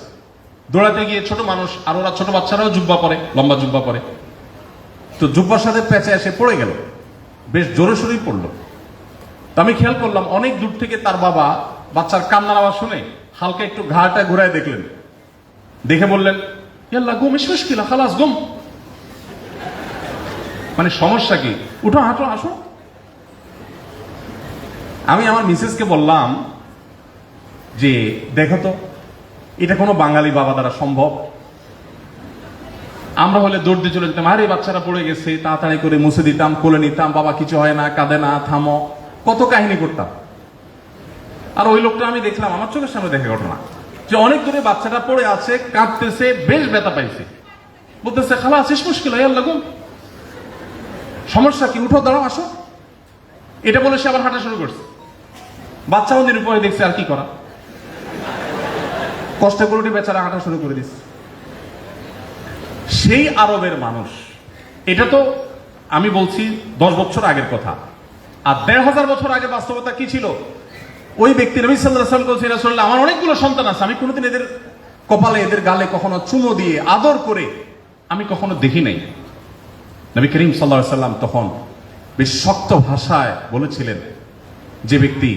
দৌড়াতে গিয়ে ছোট মানুষ আর ওরা ছোট বাচ্চারাও জুব্বা পরে, লম্বা জুব্বা পরে, তো জুব্বার সাথে প্যাঁচে এসে পড়ে গেল, বেশ জোরে সোরেই পড়লো। তো আমি খেয়াল করলাম অনেক দূর থেকে তার বাবা বাচ্চার কান্নার আওয়াজ শুনে হালকা একটু ঘাড়টা ঘুরায় দেখলেন, দেখে বললেন, ইয়াল্লাহ গুম মুশকিল, খালাস গুম, মানে সমস্যা কি, উঠো হাঁটো আসো। আমি আমার মিসেসকে বললাম যে দেখো তো, এটা কোনো বাঙালি বাবা দ্বারা সম্ভব? আমরা হলে দৌড় দিয়ে চলে যেতাম, আরে বাচ্চারা পড়ে গেছে, তাড়াতাড়ি করে মুছে দিতাম, কোলে নিতাম, বাবা কিছু হয় না, কাঁদে না, থামো, কত কাহিনী করতাম। আর ওই লোকটা আমি দেখলাম, আমার চোখের সামনে দেখে ঘটনা, যে অনেক দূরে বাচ্চাটা পড়ে আছে, কাঁদতেছে, বেশ ব্যথা পাইছে, বলতেছে খালা শেষ মুশকিল, আল্লাহ গুম, সমস্যা কি, উঠো দাঁড়াও আসো। এটা বলে সে আবার হাঁটা শুরু করছে। বাচ্চা ওদের উপরে দেখছে, আর কি করা, কষ্ট করে বেচারা হাঁটা শুরু করে দিচ্ছে। সেই আরবের মানুষ, এটা তো আমি বলছি 10 বছর আগের কথা, আর 1500 বছর আগে বাস্তবতা কি ছিল? ওই ব্যক্তি নবী সাল্লাল্লাহু আলাইহি ওয়াসাল্লাম বলছেন, রাসূলুল্লাহ, আমার অনেকগুলো সন্তান আছে, আমি কোনোদিন এদের কপালে এদের গালে কখনো চুমো দিয়ে আদর করে আমি কখনো দেখি নাই। নবী করিম সাল্লাল্লাহু আলাইহি ওয়াসাল্লাম তখন বেশ শক্ত ভাষায় বলেছিলেন, যে ব্যক্তি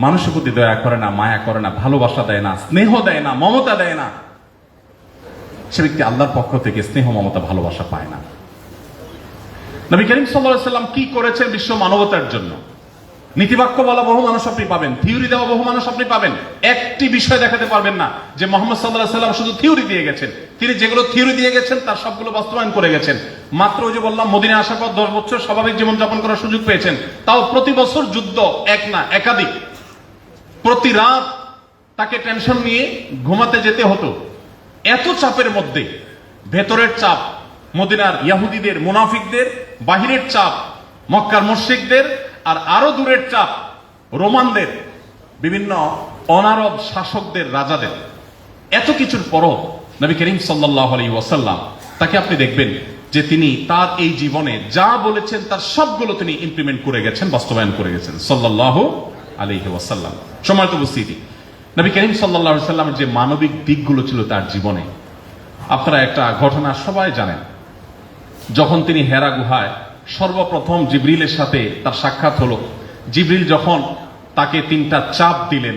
মানুষের প্রতি দয়া করে না, মায়া করে না, ভালোবাসা দেয় না, স্নেহ দেয় না, মমতা দেয় না, সে ব্যক্তি আল্লাহর পক্ষ থেকে স্নেহ, মমতা, ভালোবাসা পায় না। নবী করিম সাল্লাল্লাহু আলাইহি ওয়াসাল্লাম কি করেছেন বিশ্ব মানবতার জন্য? নীতিবাক্য বলা বহু মানুষ আপনি পাবেন, থিওরি দেওয়া বহু মানুষ আপনি পাবেন, একটি বিষয় দেখাতে পারবেন না যে মুহাম্মদ সাল্লাল্লাহু আলাইহি ওয়াসাল্লাম শুধু থিওরি দিয়ে গেছেন। তিনি যেগুলো থিওরি দিয়ে গেছেন তার সবগুলো বাস্তবায়ন করে গেছেন। মাত্র ওই যে বললাম, মদিনায় আসার পর 10 বছর স্বাভাবিক জীবন যাপন করার সুযোগ পেয়েছেন, তাও প্রতি বছর যুদ্ধ, এক না একাধিক। প্রতি রাত তাকে টেনশন নিয়ে ঘুমাতে যেতে হতো। এত চাপের মধ্যে ভেতরের চাপ মদিনার ইহুদিদের, মুনাফিকদের, বাহিরের চাপ মক্কার মুশরিকদের, আর আরো দূরের চাপ রোমানদের, বিভিন্ন অনারব শাসকদের, রাজাদের। এত কিছুর পরও নবী করিম সাল্লাল্লাহু আলাইহি ওয়াসাল্লাম, তাকে আপনি দেখবেন যে তিনি তার এই জীবনে যা বলেছেন তার সবগুলো তিনি ইমপ্লিমেন্ট করে গেছেন, বাস্তবায়ন করে গেছেন সাল্লাল্লাহু আলাইহি ওয়াসাল্লাম। সম্মানিত উপস্থিতি, নবী করিম সাল্লাল্লাহু আলাইহি ওয়াসাল্লামের যে মানবিক দিকগুলো ছিল তার জীবনে, আপনারা একটা ঘটনা সবাই জানেন। যখন তিনি হেরা গুহায় সর্বপ্রথম জিবরিলের সাথে তার সাক্ষাৎ হলো, জিবরিল যখন তাকে 3টা চাপ দিলেন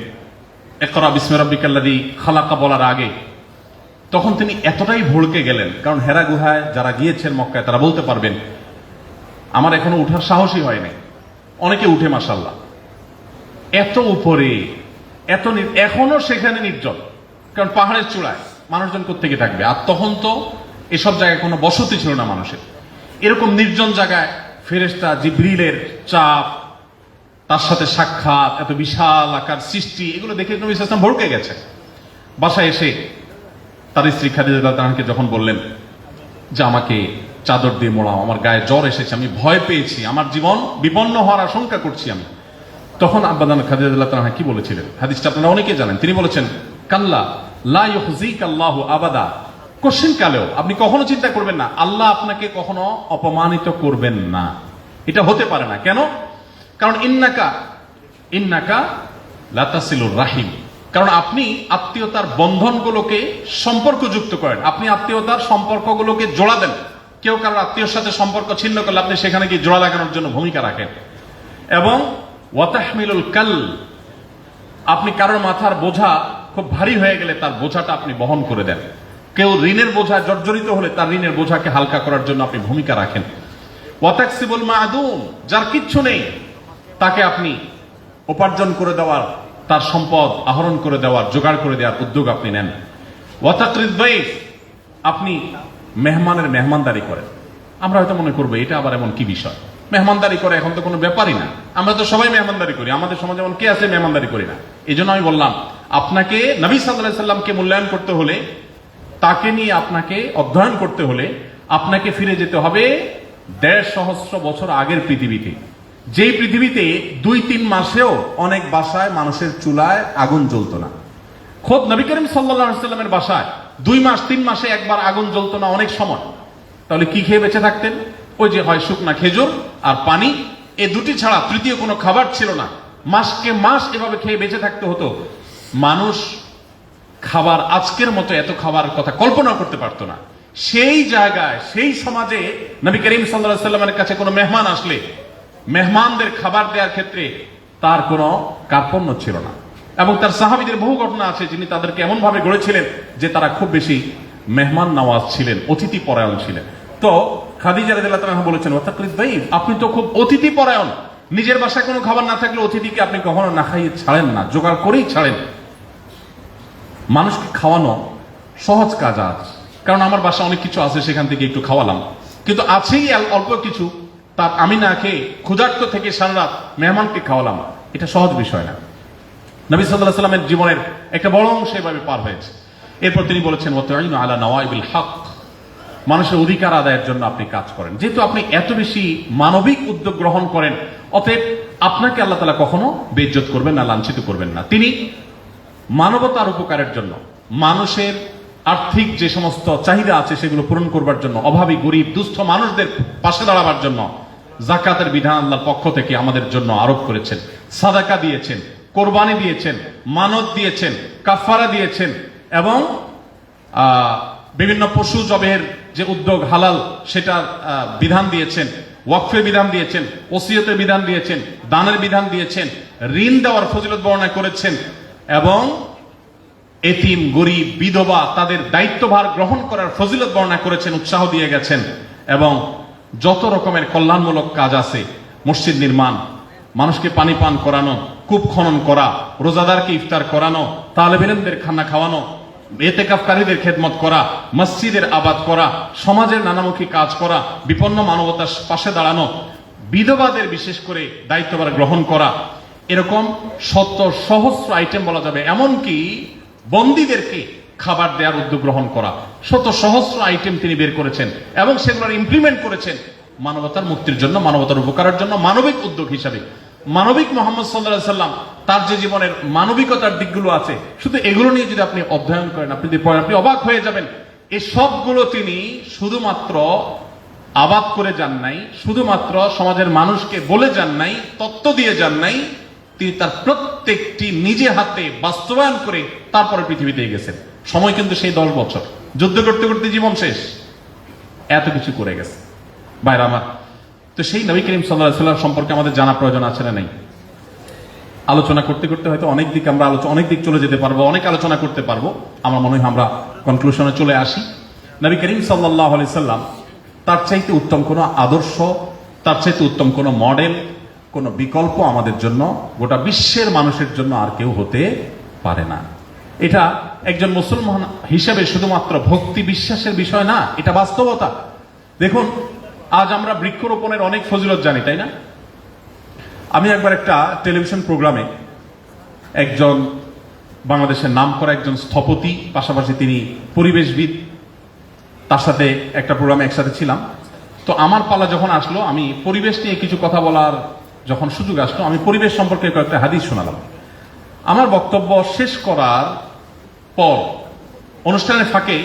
ইকরা বিসমি রাব্বিকাল্লাযী খালাকা বলার আগে, তখন তিনি এতটাই ভড়কে গেলেন। কারণ হেরা গুহায় যারা গিয়েছেন মক্কায় তারা বলতে পারবেন, আমার এখনো উঠার সাহসই হয়নি, অনেকে উঠে মাশাআল্লাহ। এত উপরে, এখনো সেখানে নির্জন, কারণ পাহাড়ের চূড়ায় মানুষজন কোত্থেকে থাকবে? আর তখন তো এসব জায়গায় কোনো বসতি ছিল না মানুষের। এরকম নির্জন জায়গায় ফেরেশতা জিবরিলের চাপ, তার সাথে সাক্ষাৎ, এত বিশাল আকার সৃষ্টি, এগুলো দেখে নবী সাল্লাল্লাহু আলাইহি ওয়াসাল্লাম ভড়কে গেছে। বাসায় এসে তার স্ত্রী খাদিজা রাদিয়াল্লাহু আনহাকে যখন বললেন যে আমাকে চাদর দিয়ে মোড়াও, আমার গায়ে জ্বর এসেছে, আমি ভয় পেয়েছি, আমার জীবন বিপন্ন হওয়ার আশঙ্কা করছি আমি, তখন আব্বাজান খাদিজা রাদিয়াল্লাহু আনহা কি বলেছিলেন? হাদিসটা আপনারা অনেকে জানেন। তিনি বলেছেন, কাল্লা লা ইউখজিকাল্লাহু আবাদা, কোশ্চিন কালেও আপনি কখনো চিন্তা করবেন না, আল্লাহ আপনাকে কখনো অপমানিত করবেন না। এটা হতে পারে না। কেন? কারণ ইন্নাকা লা তাসিলুর রাহিম, কারণ আপনি আত্মীয়তার বন্ধনগুলোকে সম্পর্কযুক্ত করেন, আপনি আত্মীয়তার সম্পর্কগুলোকে জোড়া দেন। কেউ কারোর আত্মীয়র সাথে সম্পর্ক ছিন্ন করলে আপনি সেখানে গিয়ে জোড়া লাগানোর জন্য ভূমিকা রাখেন। এবং ওয়াতাহমিলুল কাল, আপনি কারোর মাথার বোঝা খুব ভারী হয়ে গেলে তার বোঝাটা আপনি বহন করে দেন। কেউ ঋণের বোঝা জর্জরিত হলে তার ঋণের বোঝাকে হালকা করার জন্য আপনি ভূমিকা রাখেন। ওয়াতাকসিবুল মা'দুম, যার কিচ্ছু নেই তাকে আপনি উপার্জন করে দেওয়ার, তার সম্পদ আহরণ করে দেওয়ার, জোগাড় করে দেওয়ার উদ্যোগ আপনি নেন। ওয়াতাকরিদ দাইফ, আপনি মেহমানের মেহমানদারি করেন। আমরা হয়তো মনে করবো এটা আবার এমন কি বিষয়, মেহমানদারি করে, এখন তো কোনো ব্যাপারই না, আমরা তো সবাই মেহমানদারি করি, আমাদের সমাজে এমন কে আছে মেহমানদারি করি না? এই জন্য আমি বললাম, আপনাকে নবী সাল্লাল্লাহু আলাইহি ওয়াসাল্লামকে মূল্যায়ন করতে হলে, তাকে নিয়ে আপনাকে অধ্যয়ন করতে হলে, আপনাকে ফিরে যেতে হবে 1.5 সহস্র বছর আগের পৃথিবীতে, যেই পৃথিবীতে 2-3 মাসেও অনেক বাসায় মানুষের চুলায় আগুন জ্বলতো না। খোদ নবী করিম সাল্লাল্লাহু আলাইহি ওয়াসাল্লামের বাসায় 2 মাস 3 মাসে একবার আগুন জ্বলতো না অনেক সময়। তাহলে কি খেয়ে বেঁচে থাকতেন? ওই যে হয় শুকনা খেজুর আর পানি, এই দুটি ছাড়া তৃতীয় কোনো খাবার ছিল না। মাসকে মাস এভাবে খেয়ে বেঁচে থাকতে হতো। মানুষ খাবার আজকের মতো এত খাবার কথা কল্পনা করতে পারতো না। সেই জায়গায়, সেই সমাজে নবী করিম সাল্লাল্লাহু আলাইহি ওয়াসাল্লামের কাছে কোনো মেহমান আসলে মেহমানদের খাবার দেওয়ার ক্ষেত্রে তার কোনো কার্পণ্য ছিল না। এবং তার সাহাবীদের বহু ঘটনা আছে যিনি তাদেরকে এমন ভাবে গড়েছিলেন যে তারা খুব বেশি মেহমান নওয়াজ ছিলেন, অতিথি পরায়ণ ছিলেন। তো খাদিজা রাদিয়াল্লাহু আনহা বলেছেন, ওয়াতাকরিদ দাইফ, আপনি তো খুব অতিথি পরায়ণ, নিজের বাসায় কোনো খাবার না থাকলে অতিথিকে আপনি কখনো না খাইয়ে ছাড়েন না, জোগাড় করেই ছাড়েন। মানুষকে খাওয়ানো সহজ কাজ আজ, কারণ আমার বাসা অনেক কিছু আছে, সেখান থেকে একটু খাওয়ালাম, কিন্তু আছেই অল্প কিছু, তার আমি না খেয়ে ক্ষুধার্ত থেকে সারা রাত মেহমানকে খাওয়ালাম, এটা সহজ বিষয় না। নবী সাল্লাল্লাহু আলাইহি ওয়াসাল্লামের জীবনের একটা বড় অংশ এভাবে পার হয়েছে। এরপর তিনি বলেছেন, ওয়াতাইনু আলা নওয়াইবিল হক, মানুষের অধিকার আদায়ের জন্য আপনি কাজ করেন। যেহেতু আপনি এত বেশি মানবিক উদ্যোগ গ্রহণ করেন, অতএব আপনাকে আল্লাহ তাআলা কখনো বেইজ্জত করবেন না, লাঞ্ছিত করবেন না। তিনি মানবতার উপকারের জন্য, মানুষের আর্থিক যে সমস্ত চাহিদা আছে সেগুলো পূরণ করবার জন্য, অভাবী গরিব দুস্থ মানুষদের পাশে দাঁড়াবার জন্য জাকাতের বিধান আল্লাহর পক্ষ থেকে আমাদের জন্য আরোপ করেছেন। সাদাকা দিয়েছেন, কোরবানি দিয়েছেন, মানত দিয়েছেন, কাফারা দিয়েছেন, এবং বিভিন্ন পশু জবের যে উদ্যোগ হালাল সেটার বিধান দিয়েছেন, ওয়াকফের বিধান দিয়েছেন, ওসিয়তের বিধান দিয়েছেন, দানের বিধান দিয়েছেন, ঋণ দেওয়ার ফজিলত বর্ণনা করেছেন, এবং এতিম গরিব বিধবা তাদের দায়িত্বভার গ্রহণ করার ফজিলত বর্ণনা করেছেন, উৎসাহ দিয়ে গেছেন। এবং যত রকমের কল্যাণমূলক কাজ আছে, মসজিদ নির্মাণ, মানুষকে পানি পান করানো, কূপ খনন করা, রোজাদারকে ইফতার করানো, তালেব ইলমদের খানা খাওয়ানো, এতেকাফকারীদের খেদমত করা, মসজিদের আবাদ করা, সমাজের নানামুখী কাজ করা, বিপন্ন মানবতার পাশে দাঁড়ানো, বিধবাদের বিশেষ করে দায়িত্বভার গ্রহণ করা, এরকম শত সহস্র আইটেম বলা যাবে। এমনকি বন্দীদেরকে খাবার দেওয়ার উদ্যোগ গ্রহণ করা, শত সহস্র আইটেম তিনি বের করেছেন এবং সেগুলোর ইমপ্লিমেন্ট করেছেন মানবতার মুক্তির জন্য, মানবতার উপকারের জন্য, মানবিক উদ্যোগ হিসাবে। মানবিক মোহাম্মদ সাল্লাল্লাহু আলাইহি সাল্লাম তার যে জীবনের মানবিকতার দিকগুলো আছে, শুধু এগুলো নিয়ে যদি আপনি অধ্যয়ন করেন, আপনি যদি পড়েন, আপনি অবাক হয়ে যাবেন। এই সবগুলো তিনি শুধুমাত্র আবাদ করে যান নাই, শুধুমাত্র সমাজের মানুষকে বলে যান নাই, তত্ত্ব দিয়ে যান নাই, তিনি তার প্রত্যেকটি নিজে হাতে বাস্তবায়ন করে তারপরে পৃথিবীতে গেছেন। সময় কিন্তু সেই 10 বছর, যুদ্ধ করতে করতে জীবন শেষ, এত কিছু করে গেছে ভাইরা আমার। তো সেই নবী করিম সাল্লাল্লাহু আলাইহি ওয়াসাল্লাম সম্পর্কে আমাদের জানা প্রয়োজন আছে না নাই? আলোচনা করতে করতে হয়তো অনেক দিক চলে যেতে পারবো, অনেক আলোচনা করতে পারবো। আমার মনে হয় আমরা কনক্লুশনে চলে আসি। নবী করিম সাল্লাল্লাহু আলাইহি সাল্লাম তার চাইতে উত্তম কোনো আদর্শ, তার চাইতে উত্তম কোনো মডেল, কোনো বিকল্প আমাদের জন্য, গোটা বিশ্বের মানুষের জন্য আর কেউ হতে পারে না। এটা একজন মুসলমান হিসেবে শুধুমাত্র ভক্তি বিশ্বাসের বিষয় না, এটা বাস্তবতা। দেখুন, আজ আমরা বৃক্ষরোপণের অনেক ফজিলত জানি, তাই না? আমি একবার একটা টেলিভিশন প্রোগ্রামে একজন বাংলাদেশের নামকরা একজন স্থপতি, পাশাপাশি তিনি পরিবেশবিদ, তার সাথে একটা প্রোগ্রামে একসাথে ছিলাম। তো আমার পালা যখন আসলো, আমি পরিবেশ নিয়ে কিছু কথা বলার যখন সুযোগ আসলো, আমি পরিবেশ সম্পর্কে কয়েকটা হাদিস শোনালাম। আমার বক্তব্য শেষ করার পর অনুষ্ঠানের ফাঁকে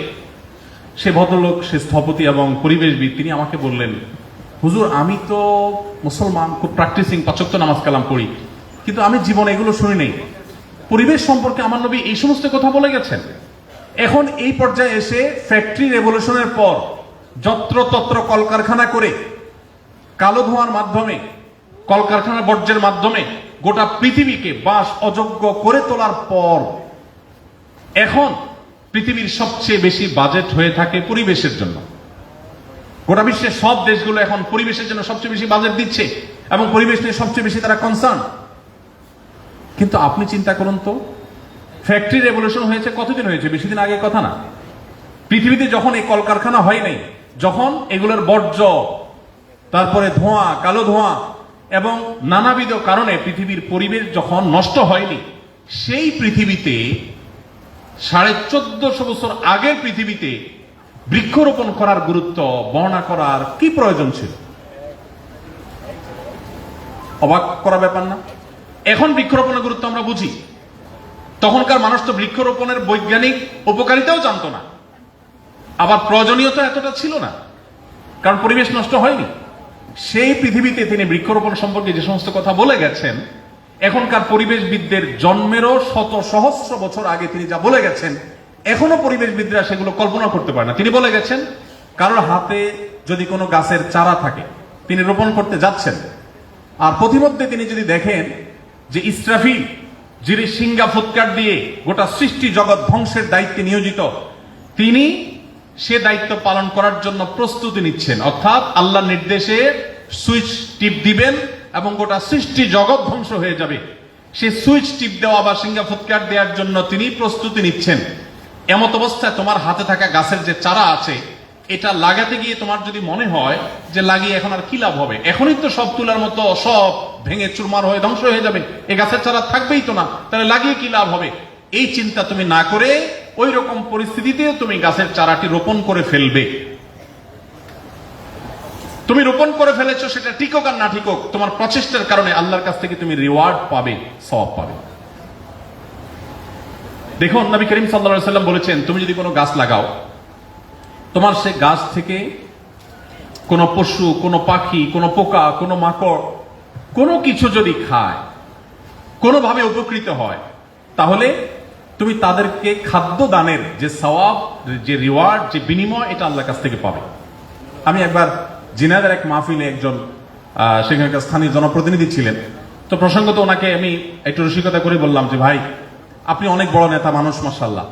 সে ভদ্রলোক, সে স্থপতি এবং পরিবেশবিদ, তিনি আমাকে বললেন, হুজুর, আমি তো মুসলমান, খুব প্র্যাকটিসিং, 5 ওয়াক্ত নামাজ কালাম পড়ি, কিন্তু আমি জীবনে এগুলো শুনি নাই। পরিবেশ সম্পর্কে আমার নবী এই সমস্ত কথা বলে গেছেন। এখন এই পর্যায়ে এসে ফ্যাক্টরি রেভলিউশনের পর যত্রতত্র কলকারখানা করে কালো ধোঁয়ার মাধ্যমে, কলকারখানার বর্জ্যের মাধ্যমে গোটা পৃথিবীকে বাস অযোগ্য করে তোলার পর এখন পৃথিবীর সবচেয়ে বেশি বাজেট হয়ে থাকে পরিবেশের জন্য। গোটা বিশ্বের সব দেশগুলো এখন পরিবেশের জন্য সবচেয়ে বেশি বাজেট দিচ্ছে এবং পরিবেশ নিয়ে সবচেয়ে বেশি তারা কনসার্ন। কিন্তু আপনি চিন্তা করুন তো, ফ্যাক্টরি রেভলিউশন হয়েছে কতদিন হয়েছে? বেশি দিন আগে কথা না। পৃথিবীতে যখন এই কলকারখানা হয় নাই, যখন এগুলোর বর্জ্য, তারপরে ধোঁয়া, কালো ধোঁয়া এবং নানাবিধ কারণে পৃথিবীর পরিবেশ যখন নষ্ট হয়নি, সেই পৃথিবীতে 1450 বছর আগের পৃথিবীতে বৃক্ষরোপণ করার গুরুত্ব বর্ণনা করার কি প্রয়োজন ছিল? অবাক করা ব্যাপার না? এখন বৃক্ষরোপণের গুরুত্ব আমরা বুঝি, তখনকার মানুষ তো বৃক্ষরোপণের বৈজ্ঞানিক উপকারিতাও জানতো না, আবার প্রয়োজনীয়তা এতটা ছিল না, কারণ পরিবেশ নষ্ট হয়নি। সেই পৃথিবীতে তিনি বৃক্ষরোপণ সম্পর্কে যে সমস্ত কথা বলে গেছেন, এখনকার পরিবেশবিদদের জন্মেরও শত সহস্র বছর আগে তিনি যা বলে গেছেন, এখনো পরিবেশবিদরা সেগুলো কল্পনা করতে পারে না। তিনি বলে গেছেন, কারোর হাতে যদি কোনো গাছের চারা থাকে, তিনি রোপণ করতে যাচ্ছেন, আর প্রতিমধ্যে তিনি যদি দেখেন যে ইসরাফিল, যিনি সিংহা ফুৎকার দিয়ে গোটা সৃষ্টি জগৎ ধ্বংসের দায়িত্বে নিয়োজিত, তিনি সে দায়িত্ব পালন করার জন্য প্রস্তুতি নিচ্ছেন, অর্থাৎ আল্লাহর নির্দেশে সুইচ টিপ দিবেন এবং গোটা সৃষ্টি জগৎ ধ্বংস হয়ে যাবে, সে সুইচ টিপ দেওয়া বা সিংহা ফুৎকার দেওয়ার জন্য তিনি প্রস্তুতি নিচ্ছেন। এমত অবস্থায় তোমার হাতে থাকা গাছের যে চারা আছে, এটা লাগাতে গিয়ে তোমার যদি মনে হয় যে লাগিয়ে এখন আর কি লাভ হবে, এখনই তো সব তুলার মতো সব ভেঙে চুরমার হয়ে ধ্বংস হয়ে যাবে, এই গাছের চারা থাকবেই তো না, তাহলে লাগিয়ে কি লাভ হবে, এই চিন্তা তুমি না করে ওই রকম পরিস্থিতিতে তুমি গাছের চারাটি রোপণ করে ফেলবে। তুমি রোপণ করে ফেলেছো, সেটা ঠিক হোক আর না ঠিক হোক, তোমার প্রচেষ্টার কারণে আল্লাহর কাছ থেকে তুমি রিওয়ার্ড পাবে, সওয়াব পাবে। দেখুন, নবী করিম সাল্লাল্লাহু আলাইহি সাল্লাম বলেছেন, তুমি যদি কোনো গাছ লাগাও, তোমার সে গাছ থেকে কোনো পশু, কোনো পাখি, কোনো পোকা, কোনো মাকড়, কোনো কিছু যদি খায়, কোনোভাবে উপকৃত হয়, তাহলে তুমি তাদেরকে খাদ্য দানের যে সওয়াব, যে রিওয়ার্ড, যে বিনিময়, এটা আল্লাহর কাছ থেকে পাবে। আমি একবার জিনাদের এক মাহফিলে একজন সেখানকার স্থানীয় জনপ্রতিনিধি ছিলেন, তো প্রসঙ্গত ওনাকে আমি একটু রসিকতা করে বললাম যে ভাই, আপনি অনেক বড় নেতা মানুষ, মাশাআল্লাহ,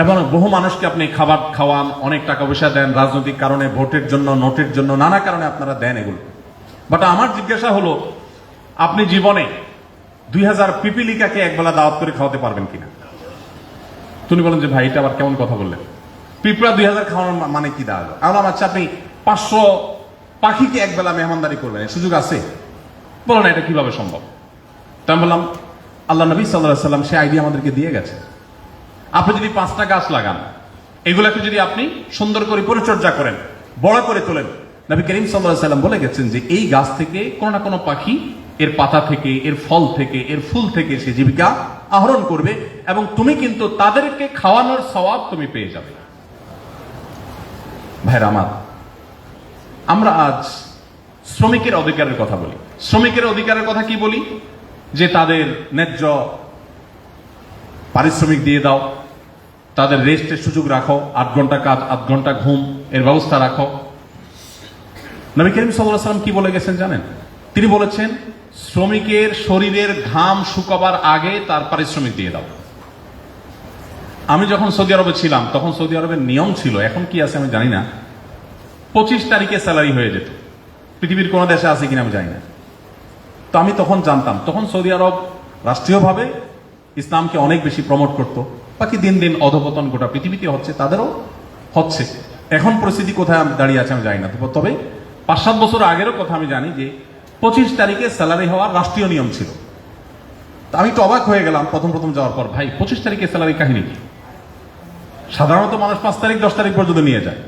এবং বহু মানুষকে আপনি খাবার খাওয়ান, অনেক টাকা পয়সা দেন, রাজনৈতিক কারণে, ভোটের জন্য, নোটের জন্য, নানা কারণে আপনারা দেন এগুলো। বাট আমার জিজ্ঞাসা হলো, আপনি জীবনে 2000 পিপিলিকাকে একবেলা দাওয়াত করে খাওয়াতে পারবেন কিনা? তুমি বলেন যে ভাই, এটা আবার কেমন কথা বললেন, পিঁপড়া 2000 খাওয়ানোর মানে কি দাঁড়ালো? আমরা আচ্ছা, আপনি 500 পাখিকে একবেলা মেহমানদারি করবেন, এই সুযোগ আছে? বলো না, এটা কিভাবে সম্ভব? তো আমি বললাম, আল্লাহ নবী সাল্লাল্লাহু আলাইহি সাল্লাম সে আইডিয়া আমাদেরকে দিয়ে গেছে। আপনি যদি 5টা গাছ লাগান, এগুলাকে যদি আপনি সুন্দর করে পরিচর্যা করেন, বড় করে তোলেন, নবী করিম সাল্লাল্লাহু আলাইহি সাল্লাম বলে গেছেন যে এই গাছ থেকে কোনো না কোনো পাখি এর পাতা থেকে, এর ফল থেকে, এর ফুল থেকে সে জীবিকা আহরণ করবে, এবং তুমি কিন্তু তাদেরকে খাওয়ানোর সওয়াব তুমি পেয়ে যাবে। ভাইরা আমার, আমরা আজ শ্রমিকের অধিকারের কথা বলি। শ্রমিকের অধিকারের কথা কি বলি? যে তাদের ন্যায্য পারিশ্রমিক দিয়ে দাও, তাদের রেস্টের সুযোগ রাখো, 8 ঘন্টা কাজ, 8 ঘন্টা ঘুম, এর ব্যবস্থা রাখো। নবী করিম সাল্লাল্লাহু আলাইহি ওয়াসাল্লাম কি বলে গেছেন জানেন? তিনি বলেছেন, শ্রমিকের শরীরের ঘাম শুকাবার আগে তার পারিশ্রমিক দিয়ে দাও। আমি যখন সৌদি আরবে ছিলাম, তখন সৌদি আরবের নিয়ম ছিল, এখন কি আছে আমি জানি না, 25 তারিখে স্যালারি হয়ে যেত। পৃথিবীর কোন দেশে আছে কিনা আমি জানি না। তো আমি তখন জানতাম, তখন সৌদি আরব রাষ্ট্রীয়ভাবে ইসলামকে অনেক বেশি প্রমোট করতো। বাকি দিন দিন অধপতন গোটা পৃথিবীতে হচ্ছে, তাদেরও হচ্ছে। এখন পরিস্থিতি কোথায় দাঁড়িয়ে আছে আমি জানি না। তবে 5-7 বছর আগেরও কথা আমি জানি যে 25 তারিখে স্যালারি হওয়ার রাষ্ট্রীয় নিয়ম ছিল। তো আমি তো অবাক হয়ে গেলাম প্রথম যাওয়ার পর, ভাই 25 তারিখে স্যালারি কাহিনী কি? সাধারণত মানুষ 5 তারিখ 10 তারিখ পর্যন্ত নিয়ে যায়,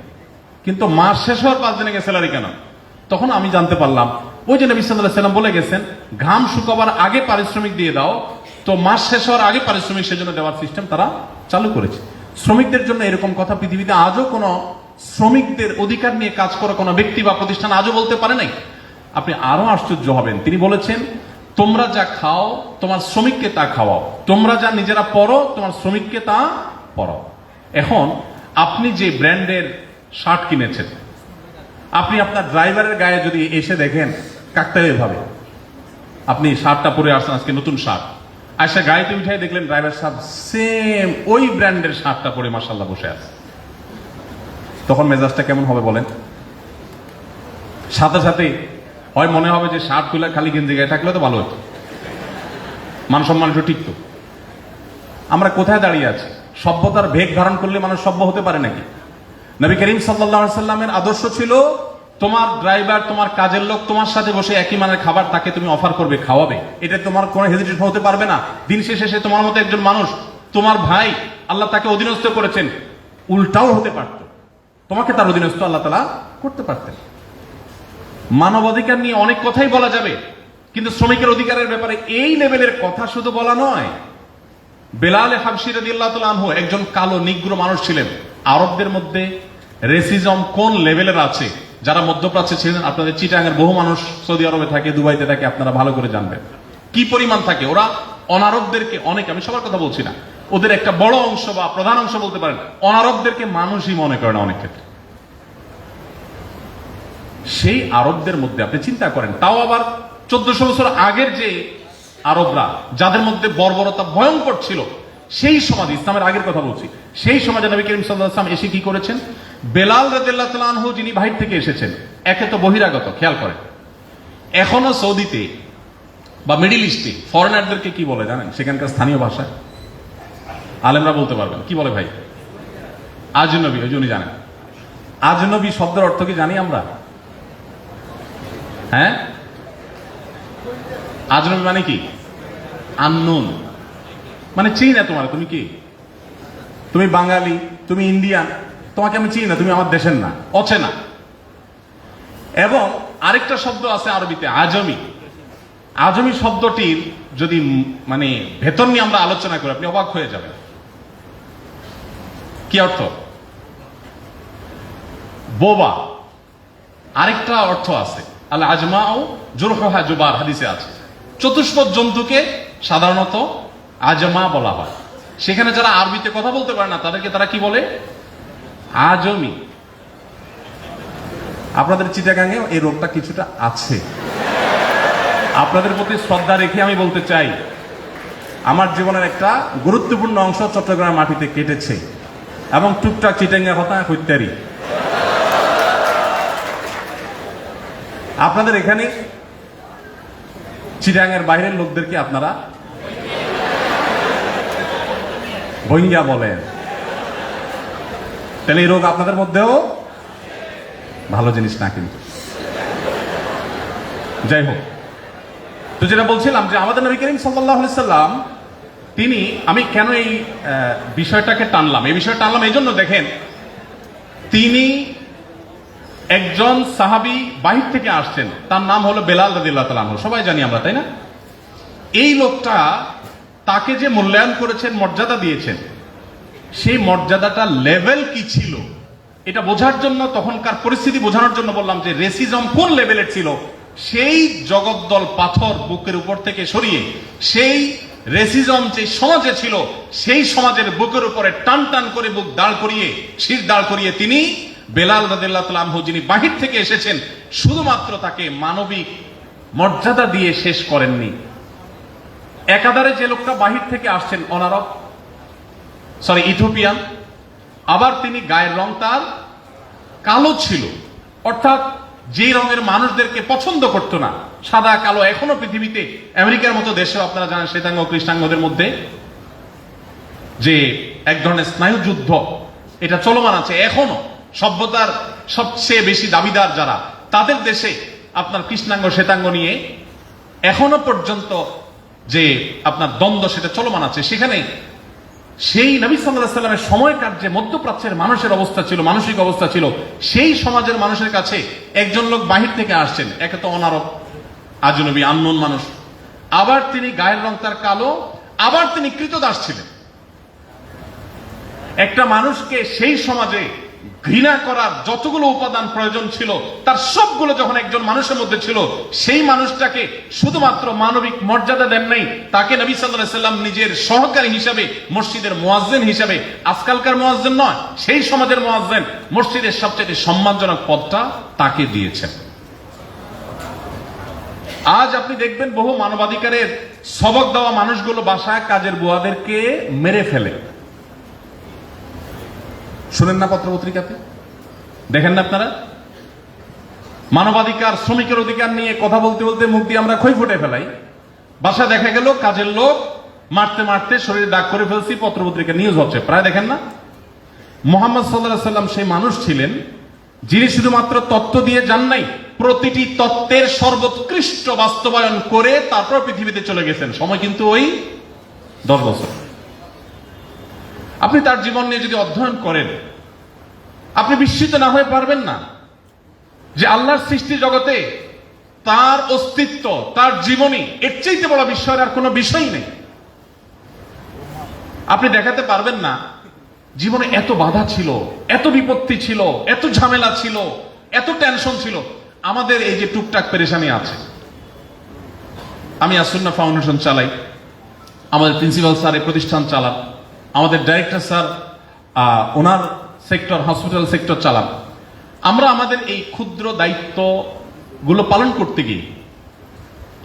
কিন্তু মাস শেষ হওয়ার 5 দিনে স্যালারি কেন? তখন আমি জানতে পারলাম, ওই যে নবী সাল্লাল্লাহু আলাইহি সাল্লাম বলে গেছেন, ঘাম শুকাবার আগে পারিশ্রমিক দিয়ে দাও, তো মাস শেষ হওয়ার আগে পারিশ্রমিক সেজন্য দেওয়ার সিস্টেম তারা চালু করেছে। শ্রমিকদের জন্য এরকম কথা পৃথিবীতে আজও কোনো শ্রমিকদের অধিকার নিয়ে কাজ করা কোনো ব্যক্তি বা প্রতিষ্ঠান আজও বলতে পারে নাই। আপনি আরো আশ্চর্য হবেন, তিনি বলেছেন, তোমরা যা খাও তোমার শ্রমিককে তা খাওয়াও, তোমরা যা নিজেরা পরো তোমার শ্রমিককে তা পরাও। এখন আপনি যে ব্র্যান্ডের শার্ট কিনেছেন, আপনি আপনার ড্রাইভারের গায়ে যদি এসে দেখেন কাকতালীয় ভাবে আপনি শার্টটা পরে আসছেন, আজকে নতুন শার্ট, আয়সা গাড়িতে উঠে দেখলেন ড্রাইভার সাহেব সেম ওই ব্র্যান্ডের শার্টটা পরে মাশাআল্লাহ বসে আছে, তখন মেজাজটা কেমন হবে বলেন? সাথে সাথে হয় মনে হবে যে শার্ট খুলে খালি গেঞ্জি গায়ে থাকলে তো ভালো হতো, মান সম্মান একটু টিকতো। আমরা কোথায় দাঁড়িয়ে আছি? সভ্যতার ভেগ ধারণ করলে মানুষ সভ্য হতে পারে নাকি? নবী করিম সাল্লাল্লাহু আলাইহি সাল্লামের আদর্শ ছিল, তোমার ড্রাইভার, তোমার কাজের লোক তোমার সাথে বসে একই মানের খাবার তাকে তুমি অফার করবে, খাওয়াবে, এটা তোমার কোনো হেজিটেশন হতে পারবে না। দিন শেষে সে তোমার মতো একজন মানুষ, তোমার ভাই, আল্লাহ তাকে অধীনস্থ করেছেন, উল্টাও হতে পারত, তোমাকে তার অধীনস্থ আল্লাহ তাআলা করতে পারতেন। মানবাধিকার নিয়ে অনেক কথাই বলা যাবে, কিন্তু শ্রমিকের অধিকারের ব্যাপারে এই লেভেলের কথা শুধু বলা নয়। বেলাল হাবশী রাদিয়াল্লাহু তাআলা আনহু একজন কালো নিগ্রো মানুষ ছিলেন। আরবদের মধ্যে রেসিজম কোন লেভেলের আছে, যারা মধ্যপ্রাচ্যে ছিলেন, আপনাদের চিটাগাংয়ের বহু মানুষ সৌদি আরবে থাকে, দুবাইতে থাকে, আপনারা ভালো করে জানবেন কি পরিমাণ থাকে। ওরা অনারবদেরকে অনেক, আমি সবার কথা বলছি না, ওদের একটা বড় অংশ বা প্রধান অংশ বলতে পারেন, অনারবদেরকে মানুষই মনে করে না অনেক ক্ষেত্রে। সেই আরবদের মধ্যে আপনি চিন্তা করেন, তাও আবার 1400 বছর আগের যে আরবরা, যাদের মধ্যে বর্বরতা ভয়ঙ্কর ছিল, সেই সমাজে, ইসলামের আগের কথা বলছি, সেই সমাজে নবী করিম সাল্লাল্লাহু আলাইহি ওয়াসাল্লাম এসে কি করেছেন? বেলাল রাদিয়াল্লাহু তাআলা আনহু, যিনি বাহির থেকে এসেছেন, একে তো বহিরাগত, খেয়াল করেন, এখনো সৌদিতে বা মিডিল ইস্টে ফরেনারদেরকে কি বলে জানেন? সেখানকার স্থানীয় ভাষায় আলেমরা বলতে পারবেন কি বলে ভাই? আজনবী। ওই জন্য জানেন আজনবী শব্দের অর্থ কি জানি আমরা? হ্যাঁ, আজনবী মানে কি? আননোন, মানে চিনি না তোমার, তুমি কি, তুমি বাঙালি, তুমি ইন্ডিয়ান, তোমাকে আমি চিনি না, তুমি আমার দেশের না, অচেনা। এবং আরেকটা শব্দ আছে আরবিতে, আজমি। আজমি শব্দটির যদি মানে ভেতর নিয়ে আমরা আলোচনা করি, আপনি অবাক হয়ে যাবেন। কি অর্থ? বোবা। আরেকটা অর্থ আছে, আল আজমাউ জুরহুহা জুবার, হাদিসে আছে। চতুষ্পদ জন্তুকে সাধারণত আজমা বলা হয়। সেখানে যারা আরবিতে কথা বলতে পারে না তাদেরকে তারা কি বলে? আজমি। আপনাদের চিটাগাঙে এই রোগটা কিছুটা আছে। আপনাদের প্রতি শ্রদ্ধা রেখে আমি বলতে চাই, আমার জীবনের একটা গুরুত্বপূর্ণ অংশ চট্টগ্রাম মাটিতে কেটেছে এবং টুকটাক চিটাঙ্গা কথা হইতারি। আপনাদের এখানে চিটাঙ্গের বাইরের লোকদেরকে আপনারা বইঙ্গা বলেন, তাহলে এই রোগ আপনাদের মধ্যেও ভালো জিনিস না। কিন্তু যাই হোক, তো যেটা বলছিলাম যে আমাদের নবী করিম সাল্লাল্লাহু আলাইহি সাল্লাম তিনি, আমি কেন এই বিষয়টাকে টানলাম, এই বিষয়টা টানলাম এই জন্য, দেখেন তিনি একজন সাহাবী বাহির থেকে আসছেন, তার নাম হলো বেলাল রাদিয়াল্লাহু তাআলা আনহু, সবাই জানি আমরা, তাই না? এই লোকটা, তাকে যে মূল্যায়ন করেছেন, মর্যাদা দিয়েছেন, সেই মর্যাদাটা লেভেল কি ছিল এটা বোঝার জন্য, তখনকার পরিস্থিতি বোঝানোর জন্য বললাম যে রেসিজম কোন লেভেলের ছিল। সেই জগদ্দল পাথর বুকের উপর থেকে সরিয়ে, সেই রেসিজম যে সমাজে ছিল, সেই সমাজের বুকের উপরে টান টান করে বুক দাঁড় করিয়ে, শির দাঁড় করিয়ে তিনি বেলাল রাদিয়াল্লাহু তাআলা আনহু, যিনি বাহির থেকে এসেছেন, শুধুমাত্র তাকে মানবিক মর্যাদা দিয়ে শেষ করেননি। একাধারে যে লোকটা বাহির থেকে আসছেন, অনারব, ইথিওপিয়ান, আবার তিনি গায়ের রং তার কালো ছিল, অর্থাৎ যে রঙের মানুষদেরকে পছন্দ করতো না, সাদা কালো। এখনো পৃথিবীতে আমেরিকার মতো দেশেও আপনারা জানেন শ্বেতাঙ্গ কৃষ্ণাঙ্গদের মধ্যে যে এক ধরনের স্নায়ুযুদ্ধ এটা চলমান আছে এখনো। সভ্যতার সবচেয়ে বেশি দাবিদার যারা, তাদের দেশে আপনার কৃষ্ণাঙ্গ শ্বেতাঙ্গ নিয়ে এখনো পর্যন্ত যে আপনার দ্বন্দ্ব সেটা চলমান আছে। সেখানে সেই নবী সাল্লাল্লাহু আলাইহি সাল্লামের সময়কার যে মধ্যপ্রাচ্যের মানুষের অবস্থা ছিল, মানসিক অবস্থা ছিল, সেই সমাজের মানুষের কাছে একজন লোক বাহির থেকে আসছেন, একে তো অনারব, আজনবী, আননোন মানুষ, আবার তিনি গায়ের রং তার কালো, আবার তিনি কৃতদাস ছিলেন। একটা মানুষকে সেই সমাজে ঘৃণা করার যতগুলো উপাদান প্রয়োজন ছিল, তার সবগুলো যখন একজন মানুষের মধ্যে ছিল, সেই মানুষটাকে শুধুমাত্র মানবিক মর্যাদা দেন নাই, তাকে নবী সাল্লাল্লাহু আলাইহি সাল্লাম নিজের সহকারী হিসাবে, মসজিদের মুয়াজ্জিন হিসাবে, আজকালকার মুয়াজ্জিন নয়, সেই সমাজের মুয়াজ্জিন, মসজিদের সবচেয়ে সম্মানজনক পদটা তাকে দিয়েছেন। আজ আপনি দেখবেন বহু মানবাধিকারের সবক দেওয়া মানুষগুলো বাসায় কাজের বুয়াদেরকে মেরে ফেলে। শুনেন না পত্রপত্রিকাতে, দেখেন না আপনারা? মানবাধিকার, শ্রমিকের অধিকার নিয়ে কথা বলতে বলতে মুখ দিয়ে আমরা খই ফুটে ফেলাই, বাসা দেখা গেল কাজের লোক মারতে মারতে শরীরে দাগ করে ফেলছি, পত্রপত্রিকা নিউজ হচ্ছে প্রায়, দেখেন না? মুহাম্মদ সাল্লাল্লাহু আলাইহি সাল্লাম সেই মানুষ ছিলেন যিনি শুধুমাত্র তত্ত্ব দিয়ে যান নাই, প্রতিটি তত্ত্বের সর্বোৎকৃষ্ট বাস্তবায়ন করে তারপর পৃথিবীতে চলে গেছেন। সময় কিন্তু ওই 10 বছর। আপনি তার জীবন নিয়ে যদি অধ্যয়ন করেন, আপনি বিস্মিত না হয়ে পারবেন না যে আল্লাহর সৃষ্টি জগতে তার অস্তিত্ব, তার জীবনী, এর চাইতে বড় বিস্ময়ের আর কোনো বিষয় নেই। আপনি দেখাতে পারবেন না জীবনে এত বাধা ছিল, এত বিপত্তি ছিল, এত ঝামেলা ছিল, এত টেনশন ছিল। আমাদের এই যে টুকটাক পেরেশানি আছে, আমি আসুন্নাহ ফাউন্ডেশন চালাই, আমাদের প্রিন্সিপাল স্যার এই প্রতিষ্ঠান চালান, আমাদের ডাইরেক্টর স্যার ওনার সেক্টর, হসপিটাল সেক্টর চালান। আমরা আমাদের এই ক্ষুদ্র দায়িত্বগুলো পালন করতে গিয়ে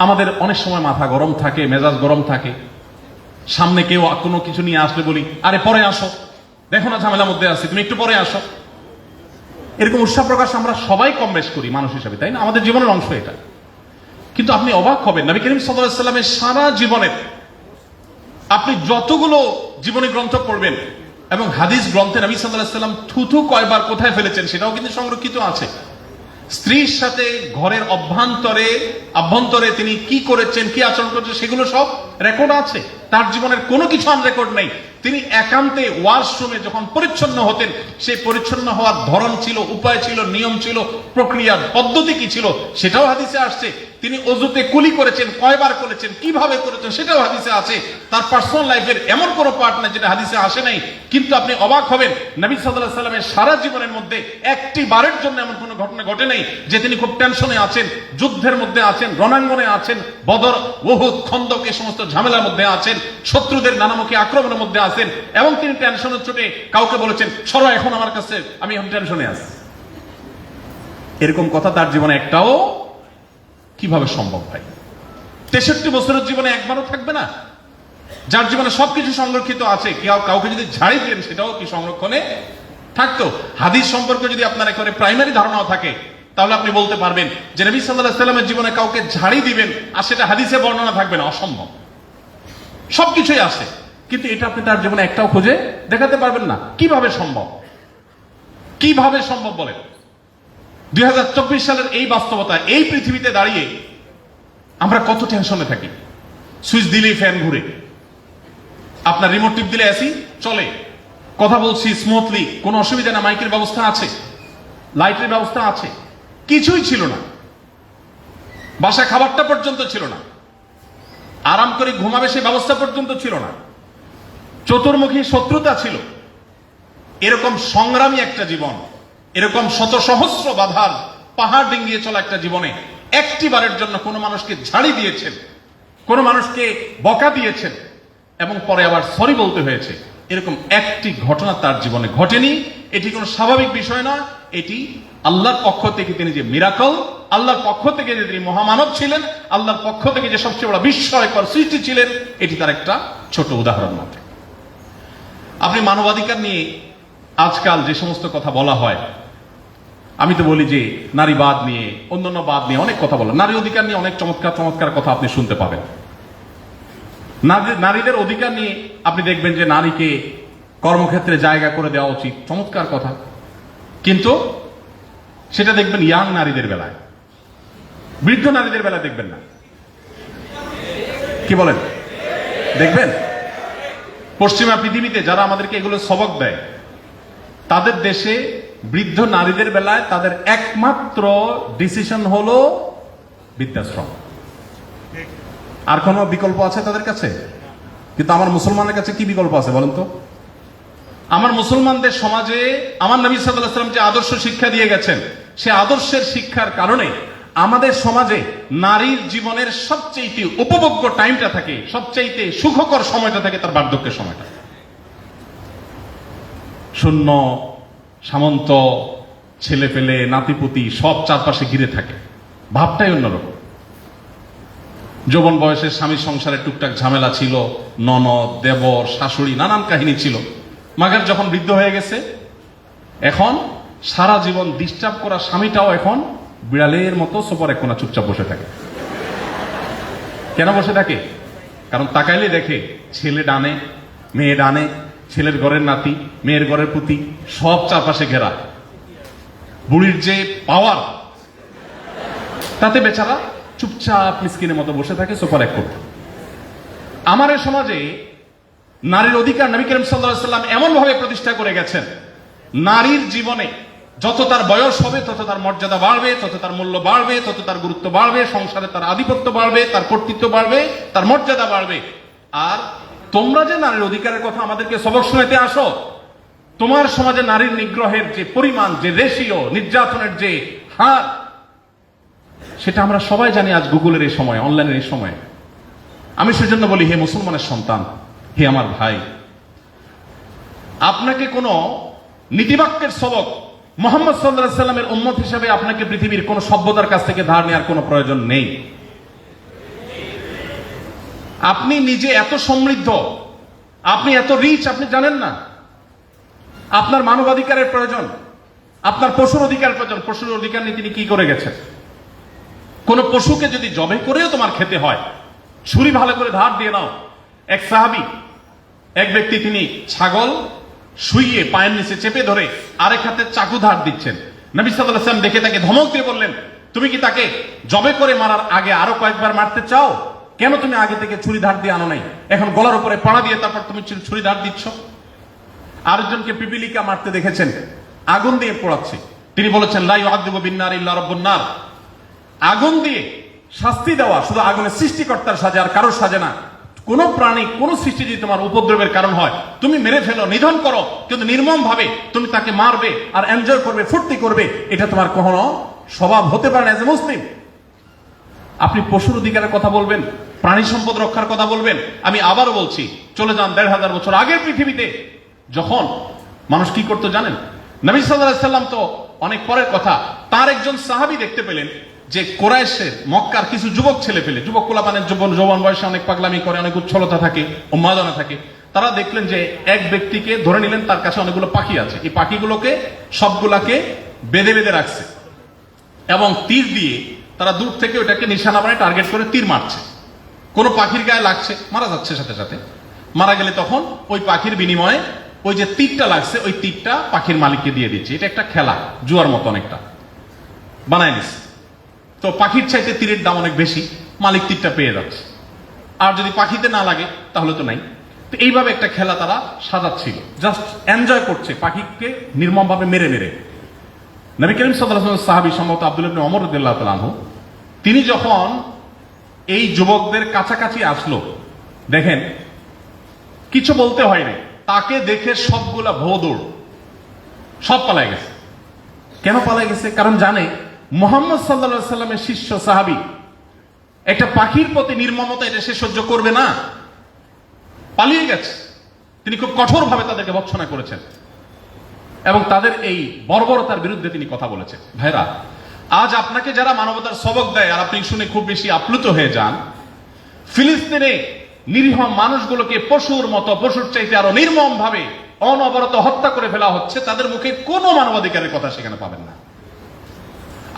আমাদের অনেক সময় মাথা গরম থাকে, মেজাজ গরম থাকে। সামনে কেউ কোনো কিছু নিয়ে আসলে বলি, আরে পরে আসো, দেখো না ঝামেলার মধ্যে আছি, তুমি একটু পরে আসো। এরকম উৎসাহ প্রকাশ আমরা সবাই কম বেশ করি মানুষ হিসাবে, তাই না? আমাদের জীবনের অংশ এটা। কিন্তু আপনি অবাক হবেন, নবী করিম সাল্লাল্লাহু আলাইহি সাল্লামের সারা জীবনের আপনি যতগুলো জীবনী গ্রন্থ পড়বেন এবং হাদিস গ্রন্থে নবী সাল্লাল্লাহু আলাইহি সাল্লাম থুথু কয়বার কোথায় ফেলেছেন সেটাও কিন্তু সংরক্ষিত আছে। স্ত্রীর সাথে ঘরের অভ্যন্তরে তিনি কি করেছেন, কি আচরণ করেছেন, সেগুলো সব রেকর্ড আছে। তার জীবনের কোনো কিছু আনরেকর্ড নেই। তিনি একান্তে ওয়াশরুমে যখন পরিচ্ছন্ন হতেন, সেই পরিচ্ছন্ন হওয়ার ধরন ছিল, উপায় ছিল, নিয়ম ছিল, প্রক্রিয়ার পদ্ধতি কি ছিল, সেটাও হাদিসে আসছে। তিনি অজুতে কুলি করেছেন, কয়বার করেছেন, কিভাবে করেছেন সেটাও হাদিসে আছে। তার পার্সোনাল লাইফের এমন কোনো পার্ট না যেটা হাদিসে আসে নাই। কিন্তু আপনি অবাক হবেন, নবী সাল্লাল্লাহু আলাইহি সাল্লামের সারা জীবনের মধ্যে একটি বারের জন্য এমন কোনো ঘটনা ঘটে নাই যে তিনি খুব টেনশনে আছেন, যুদ্ধের মধ্যে আছেন, রণাঙ্গনে আছেন, বদর, উহুদ, খন্দক এই সমস্ত ঝামেলার মধ্যে আছেন, শত্রুদের নানামুখী আক্রমণের মধ্যে আছেন, এবং তিনি টেনশনের চোটে কাউকে বলেছেন সরো এখন আমার কাছে, আমি এখন টেনশনে আছি। এরকম কথা তার জীবনে একটাও কিভাবে সম্ভব ভাই? 63 বছরের জীবনে একবারও থাকবে না? যার জীবনে সবকিছু সংরক্ষিত আছে, কাউকে যদি ঝাড়ি দেন সেটাও কি সংরক্ষণে থাকতো? হাদিস সম্পর্কে যদি আপনার একেবারে প্রাইমারি ধারণাও থাকে, তাহলে আপনি বলতে পারবেন যে নবী সাল্লাল্লাহু আলাইহি সাল্লামের জীবনে কাউকে ঝাড়ি দিবেন আর সেটা হাদিসে বর্ণনা থাকবে না, অসম্ভব। সবকিছুই আছে, কিন্তু এটা আপনি তার জীবনে একটাও খুঁজে দেখাতে পারবেন না। কিভাবে সম্ভব? কিভাবে সম্ভব বলেন? 2024 সালের এই বাস্তবতা, এই পৃথিবীতে দাঁড়িয়ে আমরা কত টেনশনে থাকি। সুইচ দিলেই ফ্যান ঘুরে, আপনার রিমোট টিপ দিলে এসি চলে, কথা বলছি স্মুথলি, কোনো অসুবিধা না, মাইকের ব্যবস্থা আছে, লাইটের ব্যবস্থা আছে, কিছুই ছিল না। বাসায় খাবারটা পর্যন্ত ছিল না, আরাম করে ঘুমাবে সেই ব্যবস্থা পর্যন্ত ছিল না, চতুর্মুখী শত্রুতা ছিল। এরকম সংগ্রামী একটা জীবন, এরকম শত সহস্র বাধার পাহাড় ডিঙ্গিয়ে চলা একটা জীবনে একটি বারের জন্য কোনো মানুষকে ঝাড়ি দিয়েছেন, কোনো মানুষকে বকা দিয়েছেন এবং পরে আবার সরি বলতে হয়েছে, এরকম একটি ঘটনা তার জীবনে ঘটেনি। এটি কোনো স্বাভাবিক বিষয় নয়, এটি আল্লাহর পক্ষ থেকে তিনি যে মিরাকল, আল্লাহর পক্ষ থেকে যে তিনি মহামানব ছিলেন, আল্লাহর পক্ষ থেকে যে সবচেয়ে বড় বিস্ময়কর সৃষ্টি ছিলেন, এটি তার একটা ছোট উদাহরণ মাত্র। আপনি মানবাধিকার নিয়ে আজকাল যে সমস্ত কথা বলা হয়, আমি তো বলি যে নারীবাদ নিয়ে, অন্যান্য বাদ নিয়ে অনেক কথা বলা, নারী অধিকার নিয়ে অনেক চমৎকার চমৎকার কথা আপনি শুনতে পাবেন। নারীদের অধিকার নিয়ে আপনি দেখবেন যে নারীকে কর্মক্ষেত্রে জায়গা করে দেওয়া উচিত, চমৎকার কথা। কিন্তু সেটা দেখবেন ইয়াং নারীদের বেলায়, বৃদ্ধ নারীদের বেলায় দেখবেন না। কি বলেন? দেখবেন পশ্চিমা পৃথিবীতে যারা আমাদেরকে এগুলো সবক দেয়, তাদের দেশে বৃদ্ধ নারীদের বেলায় তাদের একমাত্র ডিসিশন হলো বৃদ্ধাশ্রম। আর কোনো বিকল্প আছে তাদের কাছে? কিন্তু আমার মুসলমানের কাছে কি বিকল্প আছে বলেন তো? আমার মুসলমানদের সমাজে আমার নবী সাল্লাল্লাহু আলাইহি ওয়াসাল্লাম যে আদর্শ শিক্ষা দিয়ে গেছেন, সে আদর্শের শিক্ষার কারণে আমাদের সমাজে নারীর জীবনের সবচেয়ে উপভোগ্য টাইমটা থাকে, সবচেয়ে সুখকর সময়টা থাকে তার বার্ধক্যের সময়টা। শূন্য, সামন্ত, ছেলে পেলে, নাতিপুতি সব চারপাশে ঘিরে থাকে, ভাবটাই অন্যরকম। যৌবন বয়সের স্বামী সংসারে টুকটাক ঝামেলা ছিল, ননদ, দেবর, শাশুড়ি, নানান কাহিনী ছিল। মাগার যখন বৃদ্ধ হয়ে গেছে, এখন সারা জীবন ডিস্টার্ব করা স্বামীটাও এখন বিড়ালের মতো সোফার এক কোণা চুপচাপ বসে থাকে। কেন বসে থাকে? কারণ তাকাইলে দেখে ছেলে ডানে, মেয়ে ডানে, ছেলের ঘরের নাতি, মেয়ের ঘরের পুতি, সব চারপাশে ঘেরা। বুড়ির যে পাওয়ার, তাতে বেচারা চুপচাপ মিসকিনের মতো বসে থাকে সোফার এক কোণে। আমার এই সমাজে নারীর অধিকার নবী করিম সাল্লাল্লাহু আলাইহি ওয়াসাল্লাম এমন ভাবে প্রতিষ্ঠা করে গেছেন, নারীর জীবনে যত তার বয়স হবে তত তার মর্যাদা বাড়বে, তত তার মূল্য বাড়বে, তত তার গুরুত্ব বাড়বে, সংসারে তার আধিপত্য বাড়বে, তার কর্তৃত্ব বাড়বে, তার মর্যাদা বাড়বে। আর তোমরা যে নারীর অধিকারের কথা আমাদেরকে সবক শোনাতে আসো, তোমার সমাজে নারীর নিগ্রহের যে পরিমাণ, যে রেশিও, নির্যাতনের যে হার, সেটা আমরা সবাই জানি আজ গুগলের এই সময়, অনলাইনের এই সময়। আমি সেজন্য বলি, হে মুসলমানের সন্তান, হে আমার ভাই, আপনাকে কোনো নীতিবাক্যের সবক মুহাম্মদ সাল্লাল্লাহু আলাইহি সাল্লামের উম্মত হিসেবে আপনাকে পৃথিবীর কোন সভ্যতার কাছ থেকে ধার নেওয়ার কোনো প্রয়োজন নেই। আপনি নিজে এত সমৃদ্ধ, আপনি এত রিচ, আপনি জানেন না। আপনার মানবাধিকারের প্রয়োজন, আপনার পশুর অধিকার প্রয়োজন। পশুর অধিকার নিয়ে তিনি কি করে গেছেন? কোন পশুকে যদি জবে করেও তোমার খেতে হয়, ছুরি ভালো করে ধার দিয়ে নাও। এক সাহাবী, এক ব্যক্তি, তিনি ছাগল শুইয়ে পায়ের নিচে চেপে ধরে আরেক হাতে চাকু ধার দিচ্ছেন। নবী সাল্লাল্লাহু আলাইহি ওয়াসাল্লাম দেখে তাকে ধমক দিয়ে বললেন, তুমি কি তাকে জবে করে মারার আগে আরো কয়েকবার মারতে চাও? কেন তুমি আগে থেকে ছুরি ধার দিয়ে আনো নাই? এখন গলার উপরে পাড়া দিয়ে তারপর তুমি ছুরি ধার দিচ্ছ। আরেকজনকে পিপিলিকা মারতে দেখেছেন, আগুন দিয়ে পোড়াচ্ছে। তিনি বলেছেন, লা ইউআযযিবু বিন-নারি ইল্লা রাব্বুন নার। আগুন দিয়ে শাস্তি দেওয়া শুধু আগুনের সৃষ্টিকর্তার সাজে, আর কারোর সাজে না। কোন প্রাণী, কোন সৃষ্টি যদি তোমার উপদ্রবের কারণ হয়, তুমি মেরে ফেলো, নিধন করো, কিন্তু নির্মম ভাবে তুমি তাকে মারবে আর এনজয় করবে, ফুর্তি করবে, এটা তোমার কখনো স্বভাব হতে পারে না এজ এ মুসলিম। আপনি পশুর অধিকারের কথা বলবেন, প্রাণী সম্পদ রক্ষার কথা বলবেন। আমি আবারও বলছি, চলে যান ১৫০০ বছর আগের পৃথিবীতে, যখন মানুষ কি করতো জানেন? নবী সাল্লাল্লাহু আলাইহি সাল্লাম তো অনেক পরের কথা, তার একজন সাহাবী দেখতে পেলেন যে কুরাইশের, মক্কার কিছু যুবক ছেলে পেলে, যুবক কোলাপানের যৌবন বয়সে অনেক পাগলামি করে, অনেক উচ্ছলতা থাকে, উন্মাদনা থাকে। তারা দেখলেন যে এক ব্যক্তিকে ধরে নিলেন, তার কাছে অনেকগুলো পাখি আছে, এই পাখিগুলোকে সবগুলাকে বেঁধে বেঁধে রাখছে এবং তীর দিয়ে তারা দূর থেকে ওটাকে নিশানা বানায় টার্গেট করে তীর মারছে। কোন পাখির গায়ে লাগছে, মারা যাচ্ছে সাথে সাথে। মারা গেলে তখন ওই পাখির বিনিময়ে ওই যে তীরটা লাগছে, ওই তীরটা পাখির মালিককে দিয়ে দিচ্ছে। এটা একটা খেলা, জুয়ার মতো অনেকটা বানায় নিচ্ছে। তো পাখির চাইতে তীরের দাম অনেক বেশি, মালিক তীরটা পেয়ে যাচ্ছে। আর যদি পাখিতে না লাগে তাহলে তো নাই। তো এইভাবে একটা খেলা তারা সাজাচ্ছিল, জাস্ট এনজয় করছে পাখিকে নির্মম ভাবে মেরে মেরে। নবী করিম সাল্লাল্লাহু আলাইহি ওয়াসাল্লাম সাহাবী সম্ভবত আব্দুল্লাহ ইবনে ওমর রাদিয়াল্লাহু তাআলা আনহু, তিনি যখন এই যুবকদের কাছাকাছি আসলো, দেখেন কিছু বলতে হয়নি, তাকে দেখে সবগুলা ভোদৌড়, সব পালায় গেছে। কেন পালায় গেছে? কারণ জানে মুহাম্মদ সাল্লাল্লাহু আলাইহি সাল্লামের শিষ্য সাহাবী একটা পাখির প্রতি নির্মমতা এটা সে সহ্য করবে না, পালিয়ে গেছে। তিনি খুব কঠোরভাবে তাদেরকে ভৎসনা করেছেন এবং তাদের এই বর্বরতার বিরুদ্ধে তিনি কথা বলেছেন। ভাইরা, আজ আপনাকে যারা মানবতার সবক দেয় আর আপনি শুনে খুব বেশি আপ্লুত হয়ে যান, ফিলিস্তিনে নিরীহ মানুষগুলোকে পশুর মতো, পশুর চাইতে আরো নির্মম ভাবে অনবরত হত্যা করে ফেলা হচ্ছে, তাদের মুখে কোনো মানবাধিকারের কথা সেখানে পাবেন না।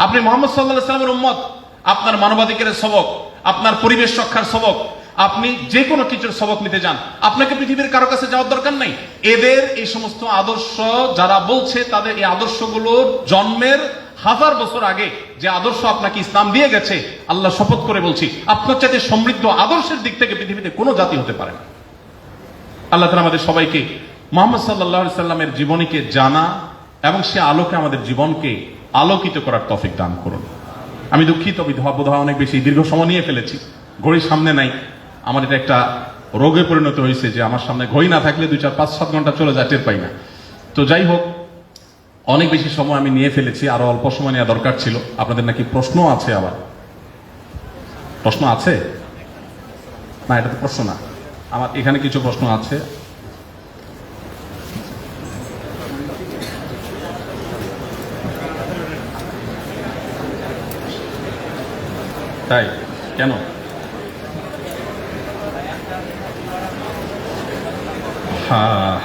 আপনি মুহাম্মদ সাল্লাল্লাহু আলাইহি ওয়াসাল্লামের উম্মত, আপনার মানবাধিকারের সবক, আপনার পরিবেশ রক্ষার সবক, আপনি যে কোনো কিছুর সবক নিতে যান, আপনাকে পৃথিবীর কারো কাছে যাওয়ার দরকার নাই। এদের এই সমস্ত আদর্শ যারা বলছে, তাদের এই আদর্শগুলোর জন্মের 1000 বছর আগে যে আদর্শ আপনাকে ইসলাম দিয়ে গেছে, আল্লাহ শপথ করে বলছি, আপনার চাইতে সমৃদ্ধ আদর্শের দিক থেকে পৃথিবীতে কোনো জাতি হতে পারে না। আল্লাহ তাআলা আমাদের সবাইকে মুহাম্মদ সাল্লাল্লাহু আলাইহি সাল্লামের জীবনীকে জানা এবং সে আলোকে আমাদের জীবনকে আলোকিত করার তৌফিক দান করুন। আমি দুঃখিত, বোধহয় অনেক বেশি দীর্ঘ সময় নিয়ে ফেলেছি। ঘড়ি সামনে নাই, আমার এটা একটা রোগে পরিণত হয়েছে যে আমার সামনে ঘড়ি না থাকলে 2, 4, 5, 7 ঘন্টা চলে যায়, টের পাই না। তো যাই হোক, অনেক বেশি সময় আমি নিয়ে ফেলেছি, আরো অল্প সময় নেওয়া দরকার ছিল। আপনাদের নাকি প্রশ্ন আছে? আবার প্রশ্ন আছে? না, এটা তো প্রশ্ন না, আমার এখানে কিছু প্রশ্ন আছে। তাই কেন? হ্যাঁ,